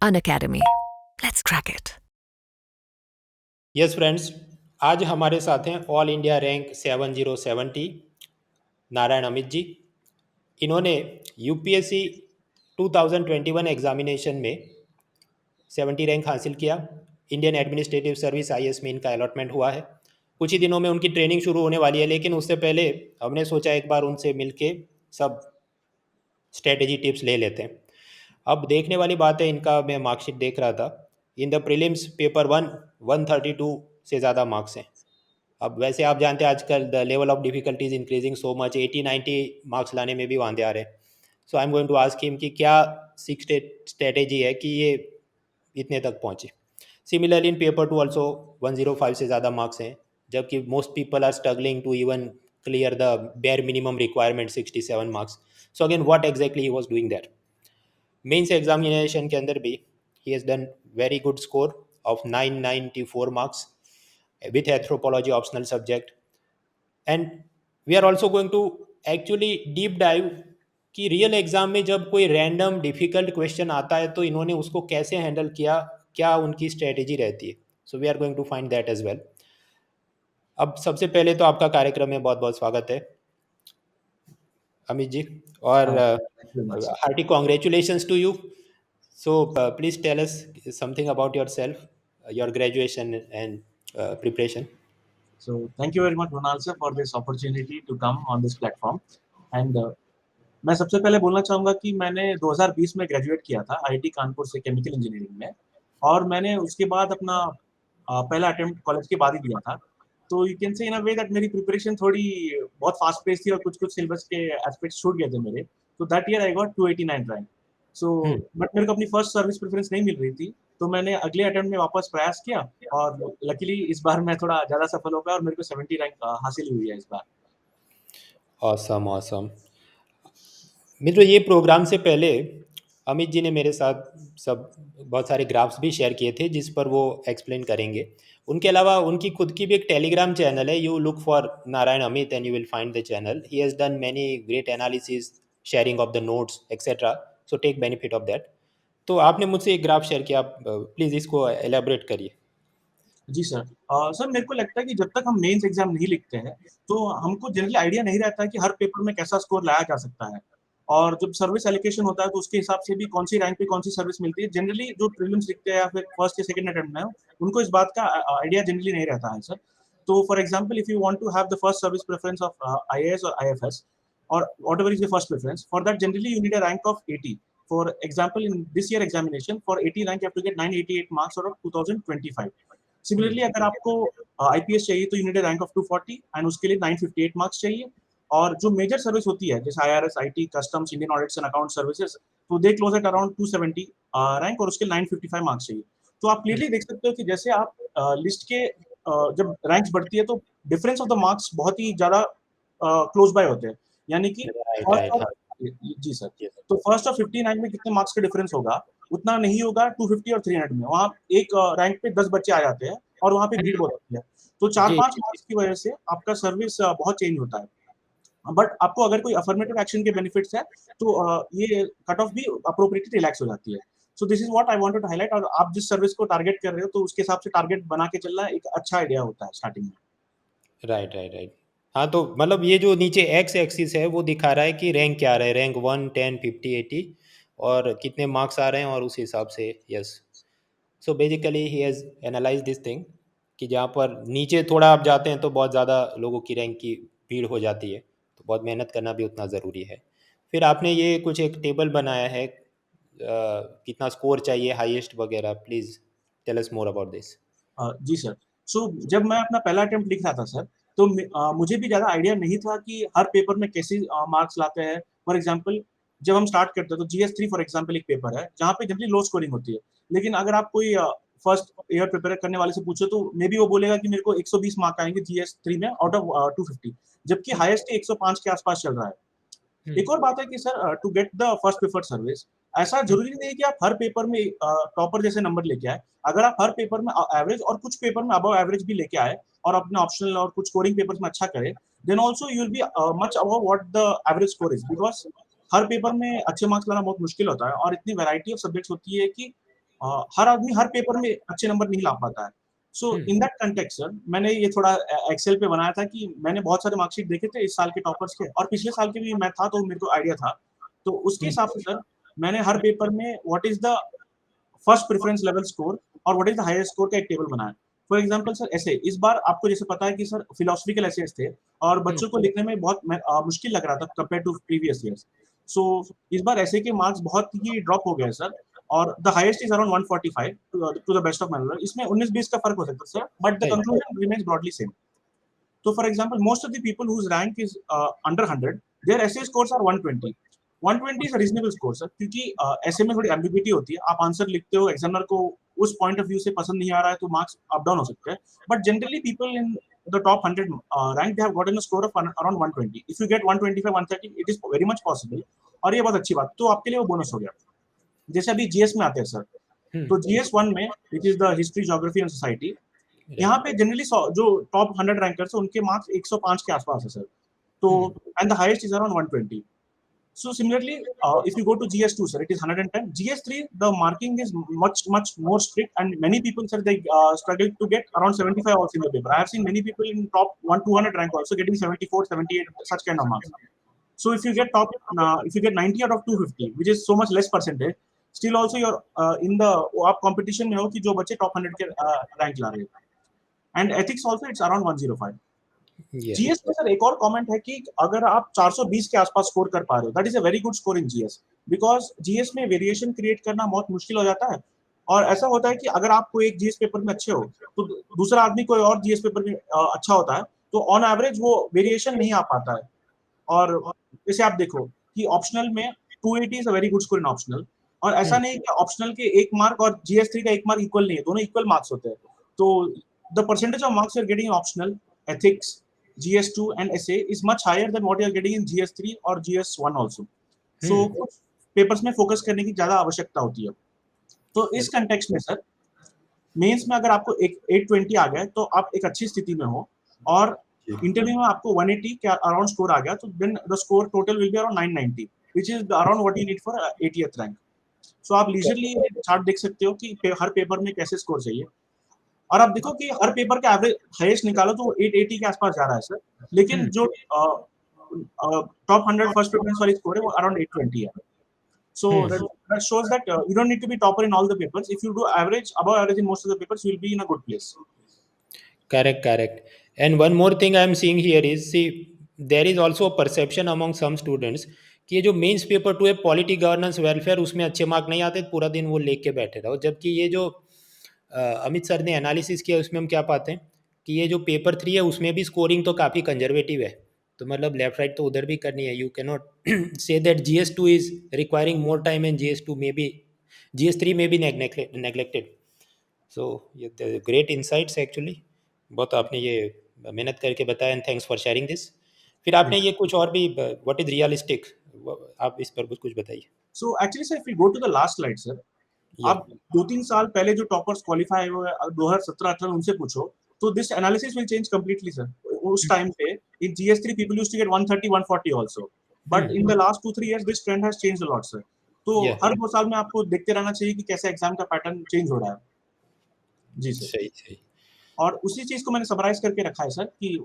Unacademy. Let's crack it. Yes friends, आज हमारे साथ हैं all India rank 7070 Narayan Amit ji. इन्होंने यूपीएससी 2021 एग्जामिनेशन में 70 रैंक हासिल किया। इंडियन एडमिनिस्ट्रेटिव सर्विस आईएएस में इनका अलॉटमेंट हुआ है। कुछ ही दिनों में उनकी ट्रेनिंग शुरू होने वाली है, लेकिन उससे पहले हमने सोचा एक बार उनसे मिलके सब स्ट्रेटेजी टिप्स ले लेते हैं। अब देखने वाली बात है, इनका मैं मार्कशीट देख रहा था। इन द प्रीलिम्स पेपर 132 से ज़्यादा मार्क्स हैं। अब वैसे आप जानते हैं आजकल the level of difficulties increasing so much, 80-90 marks लाने में भी वांदे आ रहे हैं। So I am going to ask him कि क्या सिक्स स्ट्रेटेजी है कि ये इतने तक पहुँचे। सिमिलरली इन पेपर 2 ऑल्सो 105 से ज़्यादा मार्क्स हैं, जबकि most people are struggling to even clear the bare minimum requirement 67 marks. So again what exactly he was doing that. Mains examination के अंदर भी he has done very good score of 994 marks with anthropology optional subject, and we are also going to actually deep dive कि real exam में जब कोई random difficult question आता है तो इन्होंने उसको कैसे हैंडल किया, क्या उनकी स्ट्रेटेजी रहती है। So we are going to find that as well. अब सबसे पहले तो आपका कार्यक्रम में बहुत बहुत स्वागत है अमित जी, और Thank you very much, sir. Hearty congratulations to you. So please tell us something about yourself, your graduation and preparation. So thank you very much, Ronald sir, for this opportunity to come on this platform. And मैं सबसे पहले बोलना चाहूँगा कि मैंने 2020 में graduate किया था आईआईटी कानपुर से केमिकल इंजीनियरिंग में, और मैंने उसके बाद अपना पहला अटेम्प्ट कॉलेज के बाद ही दिया था। तो यू कैन से इन अ वे दैट मेरी प्रिपरेशन थोड़ी बहुत फास्ट पेस थी और कुछ सिलेबस के एस्पेक्ट्स छूट गए थे मेरे। तो that year I got 289 rank. So but मेरे को अपनी फर्स्ट सर्विस प्रेफरेंस नहीं मिल रही थी, तो मैंने अगले अटेम्प्ट में वापस प्रयास किया और लकीली इस बार मैं थोड़ा ज़्यादा सफल हो गया और मेरे को 70 रैंक हासिल हुई है इस बार। Awesome awesome. मित्रों, ये प्रोग्राम से पहले अमित जी ने मेरे साथ सब बहुत सारे ग्राफ्स भी शेयर किए थे जिस पर वो एक्सप्लेन करेंगे। उनके अलावा उनकी खुद की भी एक टेलीग्राम चैनल है, you look for Narayan Amit and you will find the channel. He has done many great analysis, sharing of the notes etcetera, so take benefit of that. तो आपने मुझसे एक ग्राफ शेयर किया, आप प्लीज़ इसको एलेबरेट करिए। जी sir. Sir मेरे को लगता है कि जब तक हम मेंस एग्जाम नहीं लिखते हैं तो हमको जनरली आइडिया नहीं रहता है कि हर पेपर में कैसा स्कोर लाया जा सकता है, और जब सर्विस एलोकेशन होता है तो उसके हिसाब से भी कौन सी रैंक पे कौन सी सर्विस मिलती है। जनरली जो प्रीलिम्स लिखते हैं या फिर फर्स्ट या सेकंड अटेम्प्ट में उनको इस बात का आइडिया जनरली नहीं रहता है सर। तो for example if you want to have the first service preference of IAS और IFS or whatever is your first preference, for that generally you need a rank of 80. For example, in this year examination for 80 rank you have to get 988 marks out of 2025. Similarly अगर आपको IPS चाहिए तो you need a rank of 240 and उसके लिए 958 marks चाहिए। और जो major service होती है जैसे IRS, IT, customs, Indian audits and account services, तो they close at around 270 rank और उसके 955 मार्क्स चाहिए। तो आप क्लियरली देख सकते हो कि जैसे आप लिस्ट के जब रैंक्स बढ़ती है तो डिफरेंस ऑफ द मार्क्स बहुत ही ज्यादा क्लोज बाय होते हैं। यानी कि जी सर, तो फर्स्ट और 59 में कितने मार्क्स का डिफरेंस होगा उतना नहीं होगा 250 और 300 में। वहाँ एक रैंक पे 10 बच्चे आ जाते हैं और वहाँ पे भीड़ बहुत होती है, तो 4-5 मार्क्स की वजह से आपका सर्विस बहुत चेंज होता है। बट आपको अगर कोई अफर्मेटिव एक्शन के बेनिफिट्स है तो ये कट ऑफ भी अप्रोप्रिएटली रिलैक्स हो जाती है। So this is what I wanted to highlight. और आप जिस सर्विस को टारगेट कर रहे हो तो उसके हिसाब से टारगेट बना के चलना एक अच्छा आइडिया होता है स्टार्टिंग में। Right right right. हाँ, तो मतलब ये जो नीचे एक्स एक्सिस है वो दिखा रहा है कि रैंक क्या रहा है, रैंक 1, 10, 50, 80 और कितने मार्क्स आ रहे हैं, और उस हिसाब से yes. So basically he has analyse this thing कि जहाँ पर नीचे थोड़ा आप जाते हैं तो बहुत ज़्यादा लोगों की रैंक की भीड़ हो जाती है, तो बहुत मेहनत करना भी उतना ज़रूरी है। फिर आपने ये कुछ एक टेबल बनाया है, कितना स्कोर चाहिए, हाईएस्ट वगैरह। Please tell us more about this. जी सर। सो जब मैं अपना पहला अटेम्प्ट लिख रहा था सर, तो मुझे भी ज़्यादा आइडिया नहीं था कि हर पेपर में कैसे मार्क्स लाते हैं। फॉर एग्जांपल जब हम स्टार्ट करते हैं तो जीएस 3 फॉर एग्जांपल एक पेपर है जहाँ पे जनरली लो स्कोरिंग होती है। लेकिन अगर आप कोई फर्स्ट ईयर प्रिपेयर करने वाले से पूछो तो मे बी वो बोलेगा कि मेरे को 120 मार्क आएंगे जीएस 3 में आउट ऑफ 250, जबकि हाईएस्ट 105 के आसपास चल रहा है। एक और बात है कि sir to get the first preferred service ऐसा जरूरी नहीं है कि आप हर पेपर में टॉपर जैसे नंबर लेके आए। अगर आप हर पेपर में एवरेज और कुछ पेपर में अबव एवरेज भी लेके आए और अपने ऑप्शनल और कुछ स्कोरिंग पेपर्स में अच्छा करें, then also you will be much above what the average score is. Because हर पेपर में अच्छे मार्क्स लाना बहुत मुश्किल होता है और इतनी वैरायटी ऑफ सब्जेक्ट्स होती है कि हर आदमी हर पेपर में अच्छे नंबर नहीं ला पाता है। सो इन दैट कंटेक्स्ट सर, मैंने ये थोड़ा एक्सेल पे बनाया था कि मैंने बहुत सारे मार्कशीट देखे थे इस साल के टॉपर्स के, और पिछले साल के भी मैं था, तो मेरे को आइडिया था। तो उसके हिसाब से सर मैंने हर पेपर में what is the first preference level score और what is the highest score का एक टेबल बनाया। फॉर एग्जांपल सर, ऐसे इस बार आपको जैसे पता है कि सर फिलोसफिकल एसेस थे और बच्चों को लिखने में बहुत मुश्किल लग रहा था कंपेयर टू प्रीवियस ईयर्स। सो इस बार ऐसे के मार्क्स बहुत ही ड्रॉप हो गए सर, और the highest is around 145 to the best of my knowledge. इसमें 19-20 का फर्क हो सकता है sir, but the Right. Conclusion remains broadly same. So for example, most of the people whose rank is under 100, their essay scores are 120. 120 is a reasonable score sir, क्योंकि ऐसे में थोड़ी एम्बिग्यूटी होती है। आप आंसर लिखते हो, एग्जामिनर को उस पॉइंट ऑफ व्यू से पसंद नहीं आ रहा है, तो मार्क्स अप डाउन हो सकते हैं। But generally people in the top 100 rank, they have gotten a score of around 120. If you get 125, 130, it is very much possible, और ये बहुत अच्छी बात, तो आपके लिए वो बोनस हो गया। जैसे अभी जीएस में आते हैं सर, तो जीएस 1 में which is the history, geography and society, यहाँ पे जनरली जो टॉप 100 रैंकर्स है उनके मार्क्स 105 के आसपास है सर। तो and the highest is around 120. So similarly, if you go to GS2 sir, it is 110. GS3 the marking is much more strict, and many people sir, they struggle to get around 75 also in the paper. I have seen many people in top 200 rank also getting 74, 78, such kind of marks. So if you get if you get 90 out of 250, which is so much less percentage, still also you're in the आप competition में हो कि जो बच्चे top 100 के rank ला रहे हैं। And ethics also it's around 105। Yeah. GS में सर एक और कमेंट है कि अगर आप 420 के आसपास स्कोर कर पा रहे हो, that is a very good score in GS, because GS में वेरिएशन क्रिएट करना बहुत मुश्किल हो जाता है। और ऐसा होता है कि अगर आप कोई एक जीएस पेपर में अच्छे हो, तो दूसरा आदमी कोई और जीएस पेपर में अच्छा होता है, तो ऑन एवरेज वो वेरिएशन नहीं आ पाता है। और जैसे आप देखो कि ऑप्शनल में 280 is a very good score in optional, और ऐसा नहीं कि ऑप्शनल के 1 मार्क और जीएस3 का 1 मार्क इक्वल नहीं है, दोनों इक्वल मार्क्स होते हैं। तो the percentage of marks you are getting in optional, ethics, GS2 and essay is much higher than what you are getting in GS3 or GS1 also. So कुछ papers में focus करने की ज्यादा आवश्यकता होती है। तो इस कंटेक्स्ट में सर मेंस में अगर आपको एक 820 आ गया, तो आप एक अच्छी स्थिति में हो, और इंटरव्यू में आपको 180 के अराउंड स्कोर आ गया, तो then the score total will be around 990, which is around what you need for 80th rank. So आप लीजरली चार्ट देख सकते हो कि हर पेपर में कैसे स्कोर चाहिए, और आप देखो कि हर पेपर का एवरेज हाईएस्ट निकालो तो 880 के आसपास जा रहा है सर, लेकिन जो टॉप 100 फर्स्ट प्रेफरेंस वाली स्कोर है वो अराउंड 820 है। So that shows that you don't need to be topper in all the papers. If you do average, above average in most of the papers, you will be in a good place. Correct. And one more thing I am seeing here is, see, there is also a perception among some students कि ये जो mains paper 2 है, polity governance welfare, उसमें अच्छे mark नहीं आते, पूरा दिन वो लेके बैठे रहो। जबकि ये जो अमित सर ने एनालिसिस किया, उसमें हम क्या पाते हैं कि ये जो पेपर 3 है उसमें भी स्कोरिंग तो काफ़ी कंजर्वेटिव है। तो मतलब लेफ्ट राइट तो उधर भी करनी है। You can not say that GS2 is requiring more time and GS2 में भी, GS3 में भी नेग्लेक्टेड। सो ये ग्रेट इनसाइट्स एक्चुअली, बहुत आपने ये मेहनत करके बताया, and thanks for sharing this. फिर आपने ये कुछ और भी, व्हाट इज रियलिस्टिक, आप इस पर कुछ बताइए। So actually sir, if we go to the last slide sir, आप 2-3 साल पहले जो टॉपर्स क्वालिफाई हुए 2017-18 उनसे पूछो, तो this analysis will change completely sir. उस टाइम पे इन GS3 people used to get 130, 140 also, but in the last 2-3 years this trend has changed a lot sir. तो हर 2 साल में आपको देखते रहना चाहिए कि कैसे एग्जाम का पैटर्न चेंज हो रहा है। जी सर। सही। और उसी चीज को मैंने समराइज करके रखा है सर कि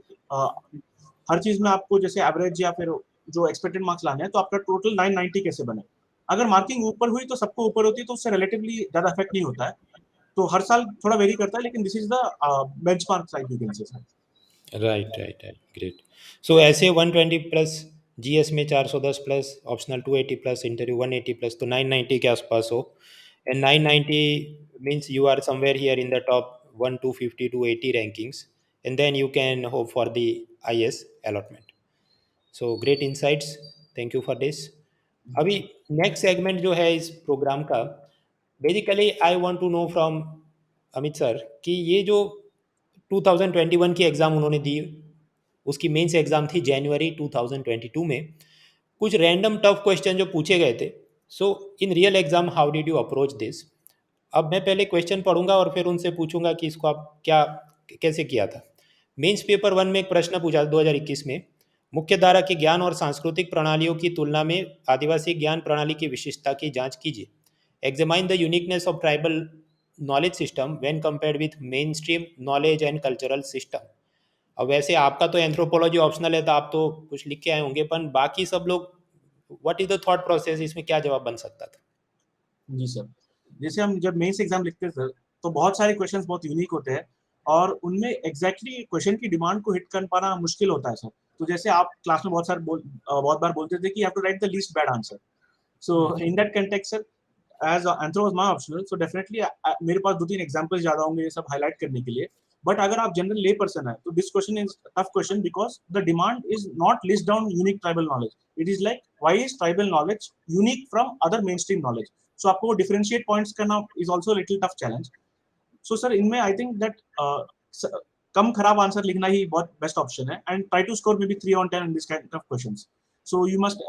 हर चीज में आपको जैसे एवरेज या फिर जो एक्सपेक्टेड मार्क्स लाने हैं, तो आपका टोटल 990 कैसे बने। अगर मार्किंग ऊपर हुई तो सबको ऊपर होती है, तो उससे रिलेटिवली ज्यादा इफेक्ट नहीं होता है। तो हर साल थोड़ा वेरी करता है, लेकिन this is the benchmark side you can say sir. Right, great. So ऐसे 120 प्लस, जीएस में 410 plus, optional 280 plus, interview 180 plus, तो 990 के आसपास हो। And 990 means you are somewhere here in the top 1 to 50 to 80 rankings, and then you can hope for the IAS allotment. So great insights, thank you for this. अभी next segment जो है इस programme का, basically I want to know from Amit sir कि ये जो 2021 की exam उन्होंने दी, उसकी मेंस एग्ज़ाम थी जनवरी 2022 में। कुछ रैंडम टफ क्वेश्चन जो पूछे गए थे, so in real exam how did you approach this. अब मैं पहले क्वेश्चन पढ़ूंगा और फिर उनसे पूछूंगा कि इसको आप क्या कैसे किया था। मेंस पेपर 1 में एक प्रश्न पूछा 2021 में, मुख्य धारा के ज्ञान और सांस्कृतिक प्रणालियों की तुलना में आदिवासी ज्ञान प्रणाली की विशिष्टता की जांच कीजिए। Examine the uniqueness of tribal knowledge system when compared with mainstream knowledge and cultural system. अब वैसे आपका तो एंथ्रोपोलॉजी ऑप्शनल है तो आप तो कुछ लिख के आए होंगे, पर बाकी सब लोग what is the thought process, इसमें क्या जवाब बन सकता था? जी सर, जैसे हम जब मेंस एग्जाम लिखते हैं सर, तो बहुत सारे क्वेश्चंस बहुत यूनिक होते हैं और उनमें एग्जैक्टली क्वेश्चन की डिमांड को हिट कर पाना मुश्किल होता है सर। तो जैसे आप क्लास में बहुत बार बोलते थे कि you have to write the least bad answer. So in that context sir, as anthro was my optional, so definitely मेरे पास 2-3 एग्जांपल्स ज्यादा होंगे ये सब हाईलाइट करने के लिए। बट अगर आप जनरल ले पर्सन है तो this question is tough question because the demand is not list down unique tribal knowledge. It is like why is tribal knowledge unique from other mainstream knowledge. So आपको differentiate points करना is also little tough challenge. So sir इनमें I think that come खराब answer लिखना ही बहुत best option है and try to score maybe 3 on 10 in this kind of questions. So you must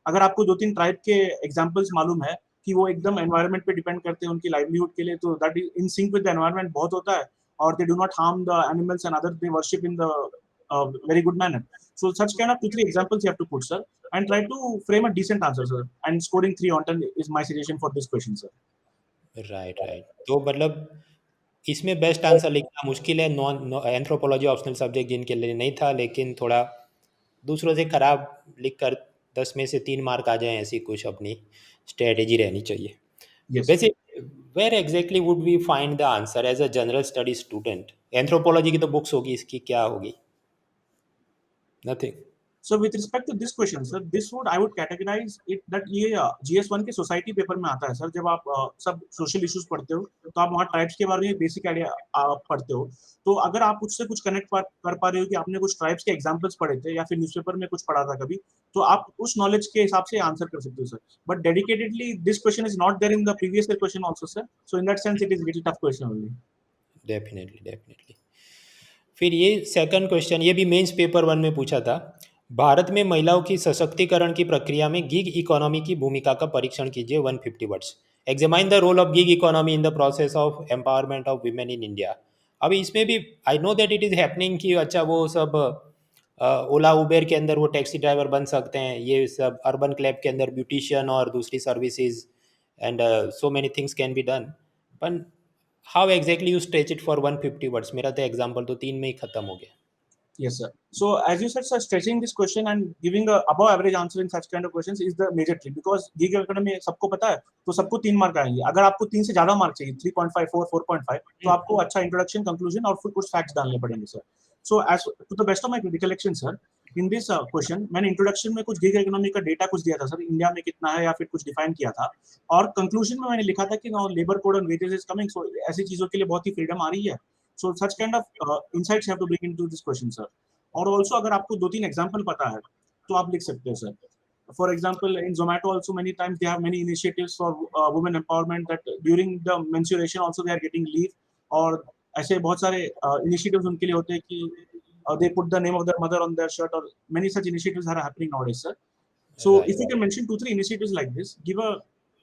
अगर आपको 2-3 tribe के एग्जांपल्स मालूम है कि वो एकदम एनवायरनमेंट पे डिपेंड करते हैं उनकी लाइवलीहुड के लिए, तो that is in sync with the environment बहुत होता है और they do not harm the animals and other, they worship in the very good manner. So such kind of 2-3 examples you have to put sir and try to frame a decent answer sir, and scoring 3 on 10 is my suggestion for this question sir. Right right, तो मतलब इसमें best answer लिखना मुश्किल है, non anthropology optional subject जिनके लिए नहीं था, लेकिन थोड़ा दूसरों से खराब लिख कर 10 में से 3 मार्क आ जाएं, ऐसी कुछ अपनी स्ट्रेटेजी रहनी चाहिए। Yes. वैसे where exactly would we find the answer as a general study student? Anthropology की तो बुक्स होगी, इसकी क्या होगी? Nothing. So with respect to this question sir, this would I would categorize it that ये GS1 के society paper में आता है सर। जब आप सब सोशल इश्यूज पढ़ते हो तो आप वहाँ ट्राइब्स के बारे में बेसिक आइडिया पढ़ते हो। तो अगर आप उससे कुछ कनेक्ट कर पा रहे हो कि आपने कुछ ट्राइब्स के एग्जांपल्स पढ़े थे या फिर न्यूज़पेपर में कुछ पढ़ा था कभी, तो आप उस नॉलेज के हिसाब से आंसर कर सकते हो sir. But dedicatedly this question is not there in the previous year question also sir, so in that sense it is little tough question only. Definitely definitely. फिर ये सेकंड क्वेश्चन, ये भी मेंस पेपर 1 में पूछा था। भारत में महिलाओं की सशक्तिकरण की प्रक्रिया में गिग इकोनॉमी की भूमिका का परीक्षण कीजिए 150 words. Examine the role of gig economy in the process of empowerment of women in India. अभी इसमें भी I know that it is happening कि अच्छा वो सब ओला उबेर के अंदर वो टैक्सी ड्राइवर बन सकते हैं, ये सब अर्बन क्लैब के अंदर ब्यूटिशियन और दूसरी services and so many things can be done, पर how exactly you stretch it for 150 words? मेरा तो एग्जाम्पल तो 3 में ही खत्म हो गया। Yes, sir. So as you said, sir, stretching this question and giving a above average answer in such kind of questions is the major trick because gig economy सबको पता है तो सबको 3 मार्क आएंगे। अगर आपको 3 से ज्यादा मार्क चाहिए 3.5 4 4.5 तो आपको अच्छा इंट्रोडक्शन कंक्लूजन और फिर कुछ फैक्ट्स डालने पड़ेंगे sir. So as to the best of my recollection sir, in this question मैंने इंट्रोडक्शन में कुछ गिग इकोनॉमी का डेटा कुछ दिया था सर, इंडिया में कितना है या फिर कुछ डिफाइन किया था, और कंक्लूजन में मैंने लिखा था कि now labour code and wages is coming, so ऐसी चीजों के लिए बहुत ही फ्रीडम आ रही है। So such kind of insights have to bring into this question sir. और ऑल्सो अगर आपको 2-3 एग्जाम्पल पता है तो आप लिख सकते हो sir. For example in Zomato also many times they have many initiatives for women empowerment that during the menstruation also they are getting leave, और ऐसे बहुत सारे इनिशिएटिव्स उनके लिए होते हैं कि they put the name of their mother on their shirt, or many such initiatives are happening nowadays sir. So Right. if you can mention 2-3 initiatives like this, give a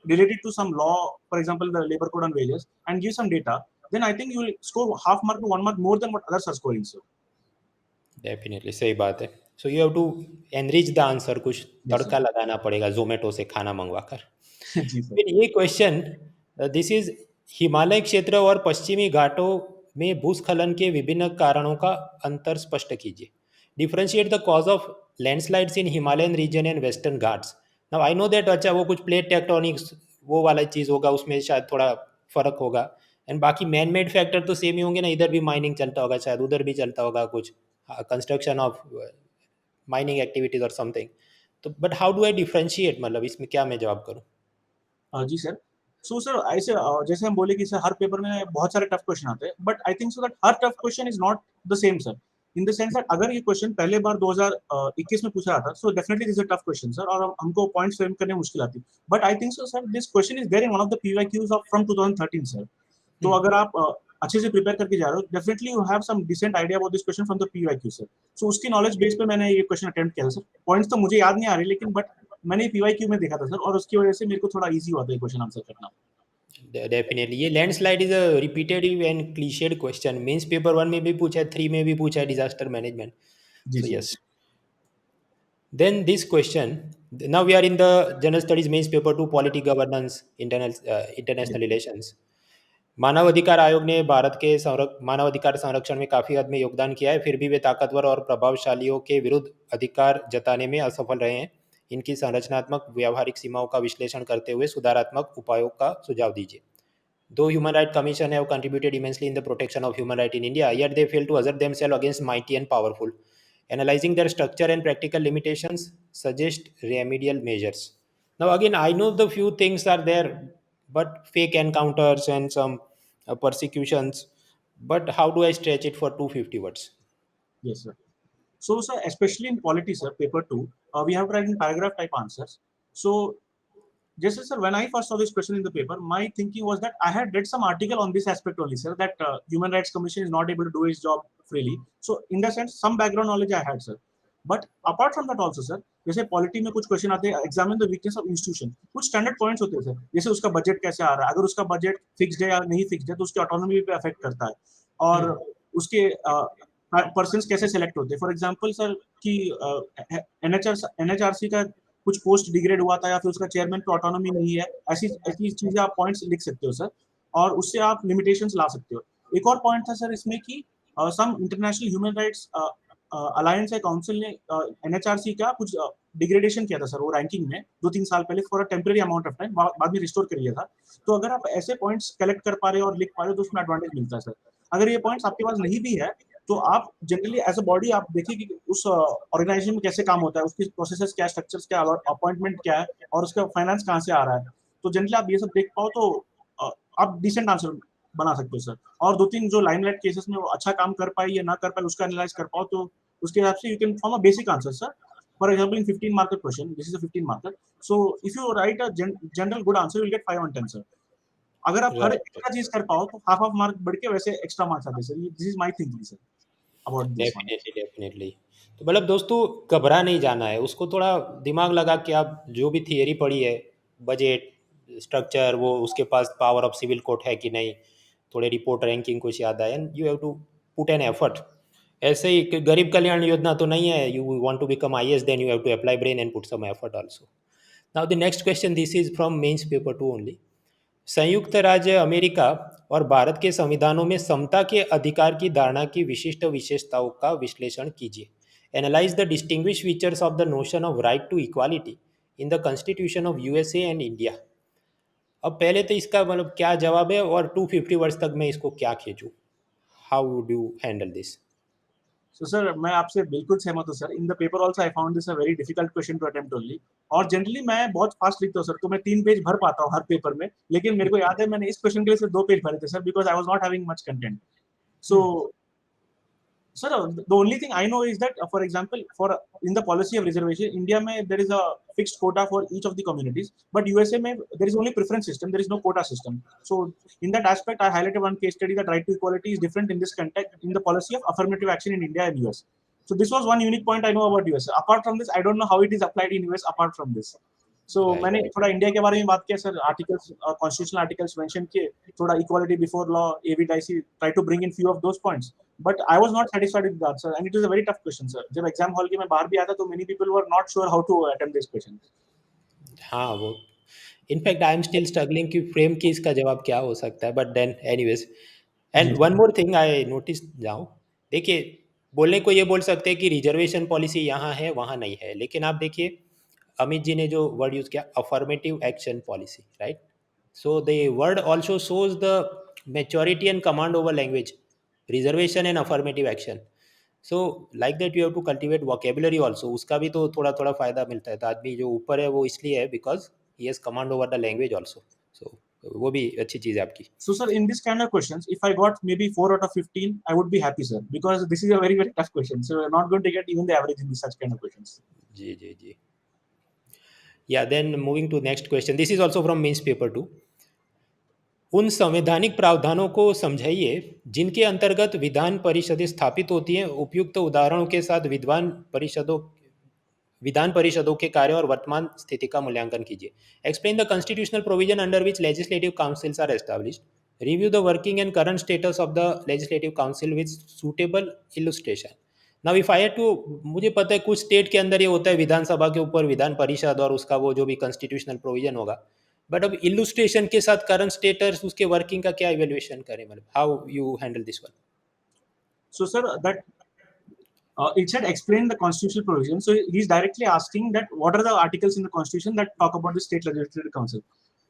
related to some law, for example the labor code and wages, and give some data, then I think you will score half mark to 1 mark more than what others are scoring sir. Definitely सही बात है। So you have to enrich the answer, कुछ तड़का लगाना पड़ेगा जोमेटो से खाना मंगवा कर। जी सर। फिर ये क्वेश्चन, दिस इज हिमालय क्षेत्र और पश्चिमी घाटों में भूस्खलन के विभिन्न कारणों का अंतर स्पष्ट कीजिए। Differentiate the cause of landslides in Himalayan region and western ghats. Now I know that अच्छा वो कुछ प्लेट टेक्टोनिक्स वो वाला चीज़ होगा, उसमें शायद थोड़ा फर्क होगा, एंड बाकी मैन मेड फैक्टर तो सेम ही होंगे ना, इधर भी माइनिंग चलता होगा, शायद उधर भी चलता होगा कुछ कंस्ट्रक्शन ऑफ माइनिंग एक्टिविटीज और समथिंग। तो but how do I differentiate, मतलब इसमें क्या मैं जवाब करूँ? जी सर। सो सर ऐसे जैसे हम बोले कि सर हर पेपर में बहुत सारे टफ क्वेश्चन आते हैं, but I think so that हर tough question is not the same sir, in the sense that अगर ये क्वेश्चन पहले बार 2021 में पूछा जाता सो definitely this is a tough question sir, और हमको पॉइंट्स फ्रेम करने में मुश्किल आती, but I think so sir this question is there in one of the PYQs of from 2013 sir. तो अगर आप अच्छे से प्रिपेयर करके जा रहे हो, definitely you have some decent idea about this question from the PYQ sir. So उसकी नॉलेज बेस पे मैंने ये क्वेश्चन अटेम्प्ट किया था सर। पॉइंट्स तो मुझे याद नहीं आ रहे, लेकिन बट मैंने पीवाईक्यू में देखा था सर, और उसकी वजह से मेरे को थोड़ा इजी हुआ था ये क्वेश्चन आंसर करना। डेफिनेटली ये landslide is a repetitive and cliched question, mains paper 1 में भी पूछा है, 3 में भी पूछा है, डिजास्टर मैनेजमेंट। जी so sir. Yes. Then this question, now we are in the General Studies Mains Paper 2, Polity Governance, Yes, International Relations. मानव अधिकार आयोग ने भारत के मानव अधिकार संरक्षण में काफ़ी हद में योगदान किया है, फिर भी वे ताकतवर और प्रभावशालियों के विरुद्ध अधिकार जताने में असफल रहे हैं। इनकी संरचनात्मक व्यावहारिक सीमाओं का विश्लेषण करते हुए सुधारात्मक उपायों का सुझाव दीजिए। Though Human Rights Commission have contributed immensely in the protection of human rights in India, yet they fail to assert themselves against mighty and powerful. Analyzing their structure and practical limitations suggest remedial measures. Now, again, I know the few things are there, but fake encounters and some persecutions. But how do I stretch it for 250 words? yes, sir. So, sir, especially in polity, sir, paper 2, we have to write in paragraph type answers. So, just sir, when I first saw this question in the paper, my thinking was that I had read some article on this aspect only, sir, that Human Rights Commission is not able to do its job freely. So, in that sense, some background knowledge I had, sir. But apart from that also, sir, जैसे polity में कुछ question आते हैं, examine the weakness of institution, कुछ standard points होते हैं sir, जैसे उसका बजट कैसे आ रहा है, अगर उसका बजट फिक्स्ड है या नहीं फिक्स्ड है तो उसकी ऑटोनॉमी पे अफेक्ट करता है, और उसके पर्सन्स कैसे सेलेक्ट होते हैं। फॉर एग्जांपल सर कि एनएचआरसी का कुछ पोस्ट डिग्रेड हुआ था या फिर उसका चेयरमैन पे ऑटोनॉमी नहीं है, ऐसी ऐसी चीजें आप पॉइंट्स लिख सकते हो सर, और उससे आप लिमिटेशंस ला सकते हो। एक और पॉइंट था सर इसमें कि some international human rights alliance या काउंसिल ने एनएचआरसी का कुछ डिग्रेडेशन किया था सर, वो रैंकिंग में 2-3 साल पहले for a temporary amount of time, बाद में रिस्टोर कर लिया था। तो अगर आप ऐसे पॉइंट्स कलेक्ट कर पा रहे हो और लिख पा रहे हो तो उसमें एडवांटेज मिलता है सर। अगर ये पॉइंट्स आपके पास नहीं भी है तो आप जनरली एज अ बॉडी आप देखिए कि उस ऑर्गेनाइजेशन में कैसे काम होता है, उसकी प्रोसेसेस क्या, स्ट्रक्चर्स क्या, अपॉइंटमेंट क्या है और उसका फाइनेंस कहाँ से आ रहा है। तो जनरली आप ये सब देख पाओ तो आप डिसेंट आंसर बना सकते हो सर। और 2-3 जो लाइमलाइट केसेस में वो अच्छा काम कर पाए या ना कर पाए उसका एनालाइज कर पाओ तो उसके हिसाब से you can form a basic answer sir. For example in 15 marker question, this is a 15 marker, so if you right a general good answer you will gate 5 on 10 sir. अगर आप हर Right. एक्स्ट्रा चीज कर पाओ तो half of mark बढ़ के वैसे extra marks आते हैं sir. This is my thinking sir about this one. Definitely definitely. तो मतलब दोस्तों, घबरा नहीं जाना है, उसको थोड़ा दिमाग लगा के आप जो भी थियरी पढ़ी है, बजट स्ट्रक्चर, वो उसके पास पावर ऑफ सिविल कोर्ट है कि नहीं, थोड़े रिपोर्ट रैंकिंग कुछ याद आए, and you have to put an effort. ऐसे ही गरीब कल्याण योजना तो नहीं है, you want to become IAS, then you have to apply brain and put some effort also. Now the next question, this is from mains paper 2 only. संयुक्त राज्य अमेरिका और भारत के संविधानों में समता के अधिकार की धारणा की विशिष्ट विशेषताओं का विश्लेषण कीजिए। Analyse the distinguish features of the notion of right to equality in the constitution of USA and India. अब पहले तो इसका मतलब क्या जवाब है, और 250 वर्ष तक मैं इसको क्या खींचूँ, how would you handle this? So sir मैं आपसे बिल्कुल सहमत हूँ sir. In the paper also I found this a very difficult question to attempt only. और जनरली मैं बहुत फास्ट लिखता हूँ सर, तो मैं 3 पेज भर पाता हूँ हर पेपर में, लेकिन मेरे को याद है मैंने इस क्वेश्चन के लिए सिर्फ 2 पेज भरे थे sir, because I was not having much content. So sir, the only thing I know is that, for example, for in the policy of reservation, India mein there is a fixed quota for each of the communities, but USA mein there is only preference system, there is no quota system. So in that aspect, I highlighted one case study that right to equality is different in this context in the policy of affirmative action in India and US. So this was one unique point I know about US. Apart from this, I don't know how it is applied in US. Apart from this, so right. मैंने थोड़ा India के बारे में बात किया sir, articles constitutional articles mention किए, थोड़ा equality before law, A V Dicey, try to bring in few of those points, but I was not satisfied with that sir, and it is a very tough question sir. जब exam hall के मैं बाहर भी आया था तो many people were not sure how to attempt this question. हाँ, वो in fact I am still struggling कि फ्रेम की इसका जवाब क्या हो सकता है, बट देन एनीवेज। जी and one more thing I notice जाऊँ, देखिए, बोलने को ये बोल सकते हैं कि रिजर्वेशन पॉलिसी यहाँ है वहाँ नहीं है, लेकिन आप देखिए अमित जी ने जो वर्ड यूज़ किया, affirmative action policy, right? So the word also shows the maturity and command over language, reservation and affirmative action. So like that you have to cultivate vocabulary also, उसका भी तो थोड़ा थोड़ा फायदा मिलता है। तो आदमी जो ऊपर है वो इसलिए है because he has command over the language also. So वो भी अच्छी चीज़ है आपकी। So sir, in this kind of questions, if I got maybe 4 out of 15, I would be happy sir, because this is a very tough question, so we're not going to get even the average in such kind of questions. जी जी जी। या then moving to next question, this is also from mains paper 2। उन संवैधानिक प्रावधानों को समझाइए जिनके अंतर्गत विधान परिषदें स्थापित होती हैं। उपयुक्त उदाहरणों के साथ विधान परिषदों के कार्य और वर्तमान स्थिति का मूल्यांकन कीजिए। Explain the constitutional provision under which legislative councils are established. Review the working and current status of the legislative council with suitable illustration. Now if I had to, मुझे पता है कुछ स्टेट के अंदर ये होता है विधानसभा के ऊपर विधान परिषद और उसका वो जो भी कॉन्स्टिट्यूशनल प्रोविजन होगा, बट अब इलुस्ट्रेशन के साथ करंट स्टेटस उसके वर्किंग का क्या इवेल्युएशन करें, मतलब how you handle this one? So, sir, that it should explain the constitutional provision. So he's directly asking that what are the articles in the constitution that talk about the state legislative council.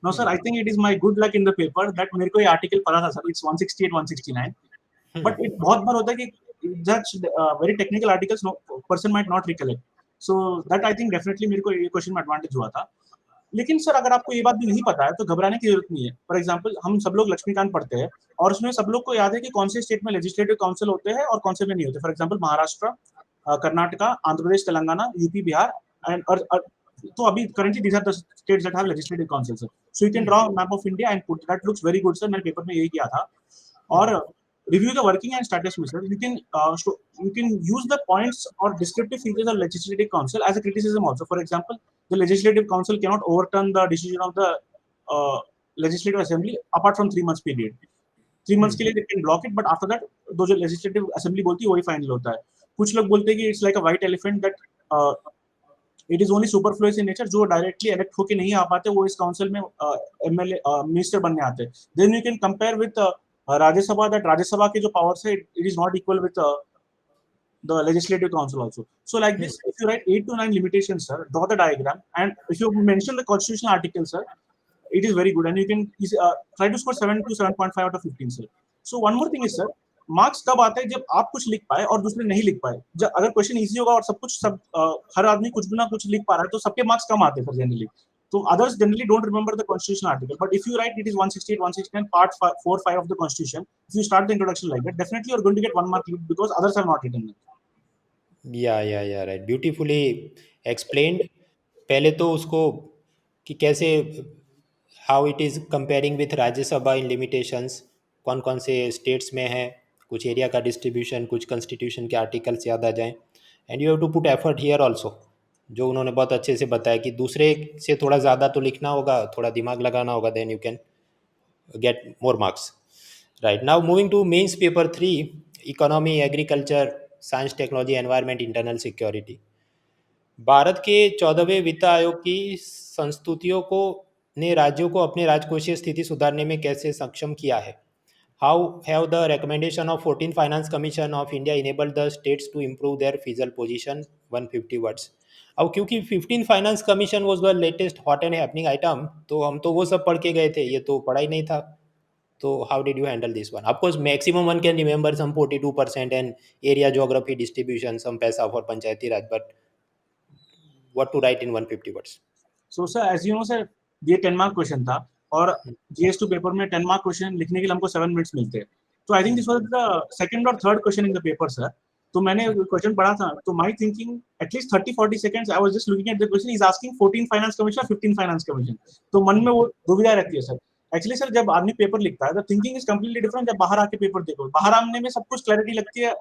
Now, sir, I think it is my good luck in the paper that मेरे को ये article पता था, sir. It's 168, 169. But it बहुत बार होता है कि such very technical articles no person might not recollect. So that I think definitely मेरे को ये question में advantage हुआ था. लेकिन सर अगर आपको ये बात भी नहीं पता है तो घबराने की जरूरत नहीं है. फॉर एग्जाम्पल हम सब लोग लक्ष्मीकांत पढ़ते हैं और उसमें सब लोग को याद है कि कौन से स्टेट में लेजिस्लेटिव काउंसिल होते हैं और कौन से में नहीं होते. For example Maharashtra, Karnataka, Andhra Pradesh, Telangana, UP, Bihar and तो अभी currently these are the states that have legislative council sir. So you can draw map of India and put that looks very good sir. मैंने पेपर में यही किया था. और review the working and status method. You can use the points or descriptive features of legislative council as a criticism also. For example, the legislative council cannot overturn the decision of the legislative assembly apart from 3 months period. 3 months के लिए they can block it, but after that दो जो legislative assembly बोलती है वही final होता है. कुछ लोग बोलते हैं कि it's like a white elephant that it is only superfluous in nature. जो directly elect होके नहीं आ पाते वो इस council में MLA minister बनने आते हैं. Then you can compare with Rajya Sabha, that Rajya Sabha के जो powers है it is not equal with the legislative council also. So like this, if you write 8 to 9 limitations, sir, draw the diagram, and if you mention the constitutional article, sir, it is very good, and you can try to score 7 to 7.5 out of 15, sir. So one more thing is, sir, marks कब आता है जब आप कुछ लिख पाए और दूसरे नहीं लिख पाए. जब अगर क्वेश्चन इजी होगा और सब हर आदमी कुछ ना कुछ लिख पा रहा है तो सबके मार्क्स कम आते हैं sir generally. So others generally don't remember the constitutional article, but if you write it is 168, 169, part 4, 5 of the constitution, if you start the introduction like that, definitely you're going to get 1 mark because others have not written it. या right, beautifully explained. पहले तो उसको कि कैसे how it is comparing with Rajya Sabha in limitations, कौन कौन से states में है, कुछ एरिया का डिस्ट्रीब्यूशन, कुछ कॉन्स्टिट्यूशन के आर्टिकल्स याद आ जाएं. And you have to put effort here also, जो उन्होंने बहुत अच्छे से बताया कि दूसरे से थोड़ा ज़्यादा तो लिखना होगा, थोड़ा दिमाग लगाना होगा, then you can get more marks. Right, now moving to mains paper 3, economy, agriculture, science, technology, environment, internal security. Bharat के 14वें वित्त आयोग की संस्तुतियों को ने राज्यों को अपने राजकोषीय स्थिति सुधारने में कैसे सक्षम किया है? How have the recommendation of 14th Finance Commission of India enabled the states to improve their fiscal position? 150 words. अब क्योंकि 15th finance commission was the latest hot and happening item, तो हम तो वो सब पढ़ के गए थे, ये तो पढ़ा ही नहीं था. तो how did you handle this one? Of course maximum one can remember some 42% and area geography distribution, some पैसा for panchayati raj, but what to write in 150 words? So sir, as you know sir, ये 10 mark question था और GS2 paper में 10 mark question लिखने के लिए हमको 7 minutes मिलते हैं. तो I think this was the second और third question in the paper sir. तो मैंने क्वेश्चन पढ़ा था तो my thinking at least 30-40 seconds I was just looking at the question. Is asking 14 finance commission, 15 finance commission. तो मन में वो दुविधा रहती है सर. एक्चुअली सर जब आदमी पेपर लिखता है the thinking is completely different. जब बाहर आके पेपर देखो, बाहर आने में सब कुछ क्लैरिटी लगती है.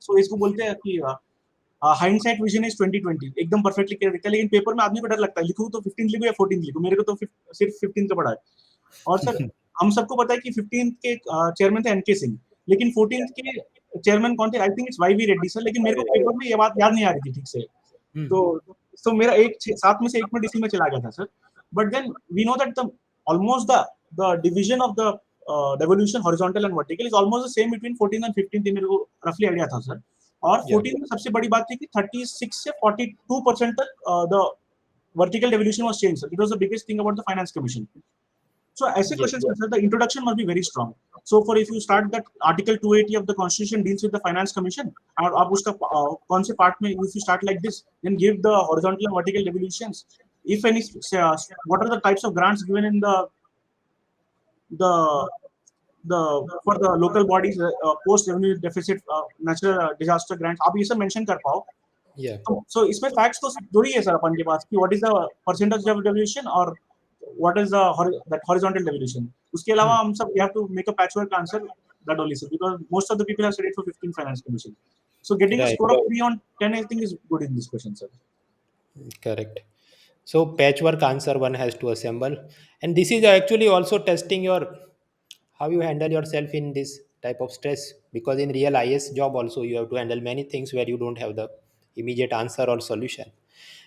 सो इसको बोलते हैं कि हाइंडसाइट विजन इज 2020, एकदम परफेक्टली क्लियर दिखता है. लेकिन पेपर में आदमी को डर लगता है, लिखूं तो 15 लिखूं या 14 लिखूं. मेरे को तो सिर्फ 15 का पड़ा है. और सर हम सबको पता है कि 15 के चेयरमैन थे एनके सिंह, लेकिन 14 के चेयरमैन कौन थे? I think it's YV Reddy sir. लेकिन मेरे को पेपर में ये बात याद नहीं आ रही थी ठीक से. तो मेरा एक 7 में से 1 मिनट इसी में चला गया था sir. But then we know that the almost the division of the devolution horizontal and vertical is almost the same between 14 and 15. मेरे को रफली आइडिया था सर. और 14 में सबसे बड़ी बात थी कि 36 से 42% तक the vertical devolution was change sir. It was the biggest thing about the finance commission. So ऐसे क्वेश्चंस में sir the introduction must be very strong. So for if you start that article 280 of the constitution deals with the finance commission और आप उसका कौन से part में, if you start like this then give the horizontal and vertical devolutions. If any what are the types of grants given in the for the local bodies post revenue deficit natural disaster grants, आप ये सब mention कर पाओ. So इसमें facts तो थोड़ी है sir अपन के पास कि what is the percentage of devolution और what is that horizontal devolution. उसके अलावा हम सब we have to make a patchwork answer that only sir, because most of the people have studied for 15 finance commission. So getting a score of 3 on 10 I think is good in this question sir. Correct. So patchwork answer one has to assemble, and this is actually also testing your how you handle yourself in this type of stress, because in real IS job also you have to handle many things where you don't have the immediate answer or solution.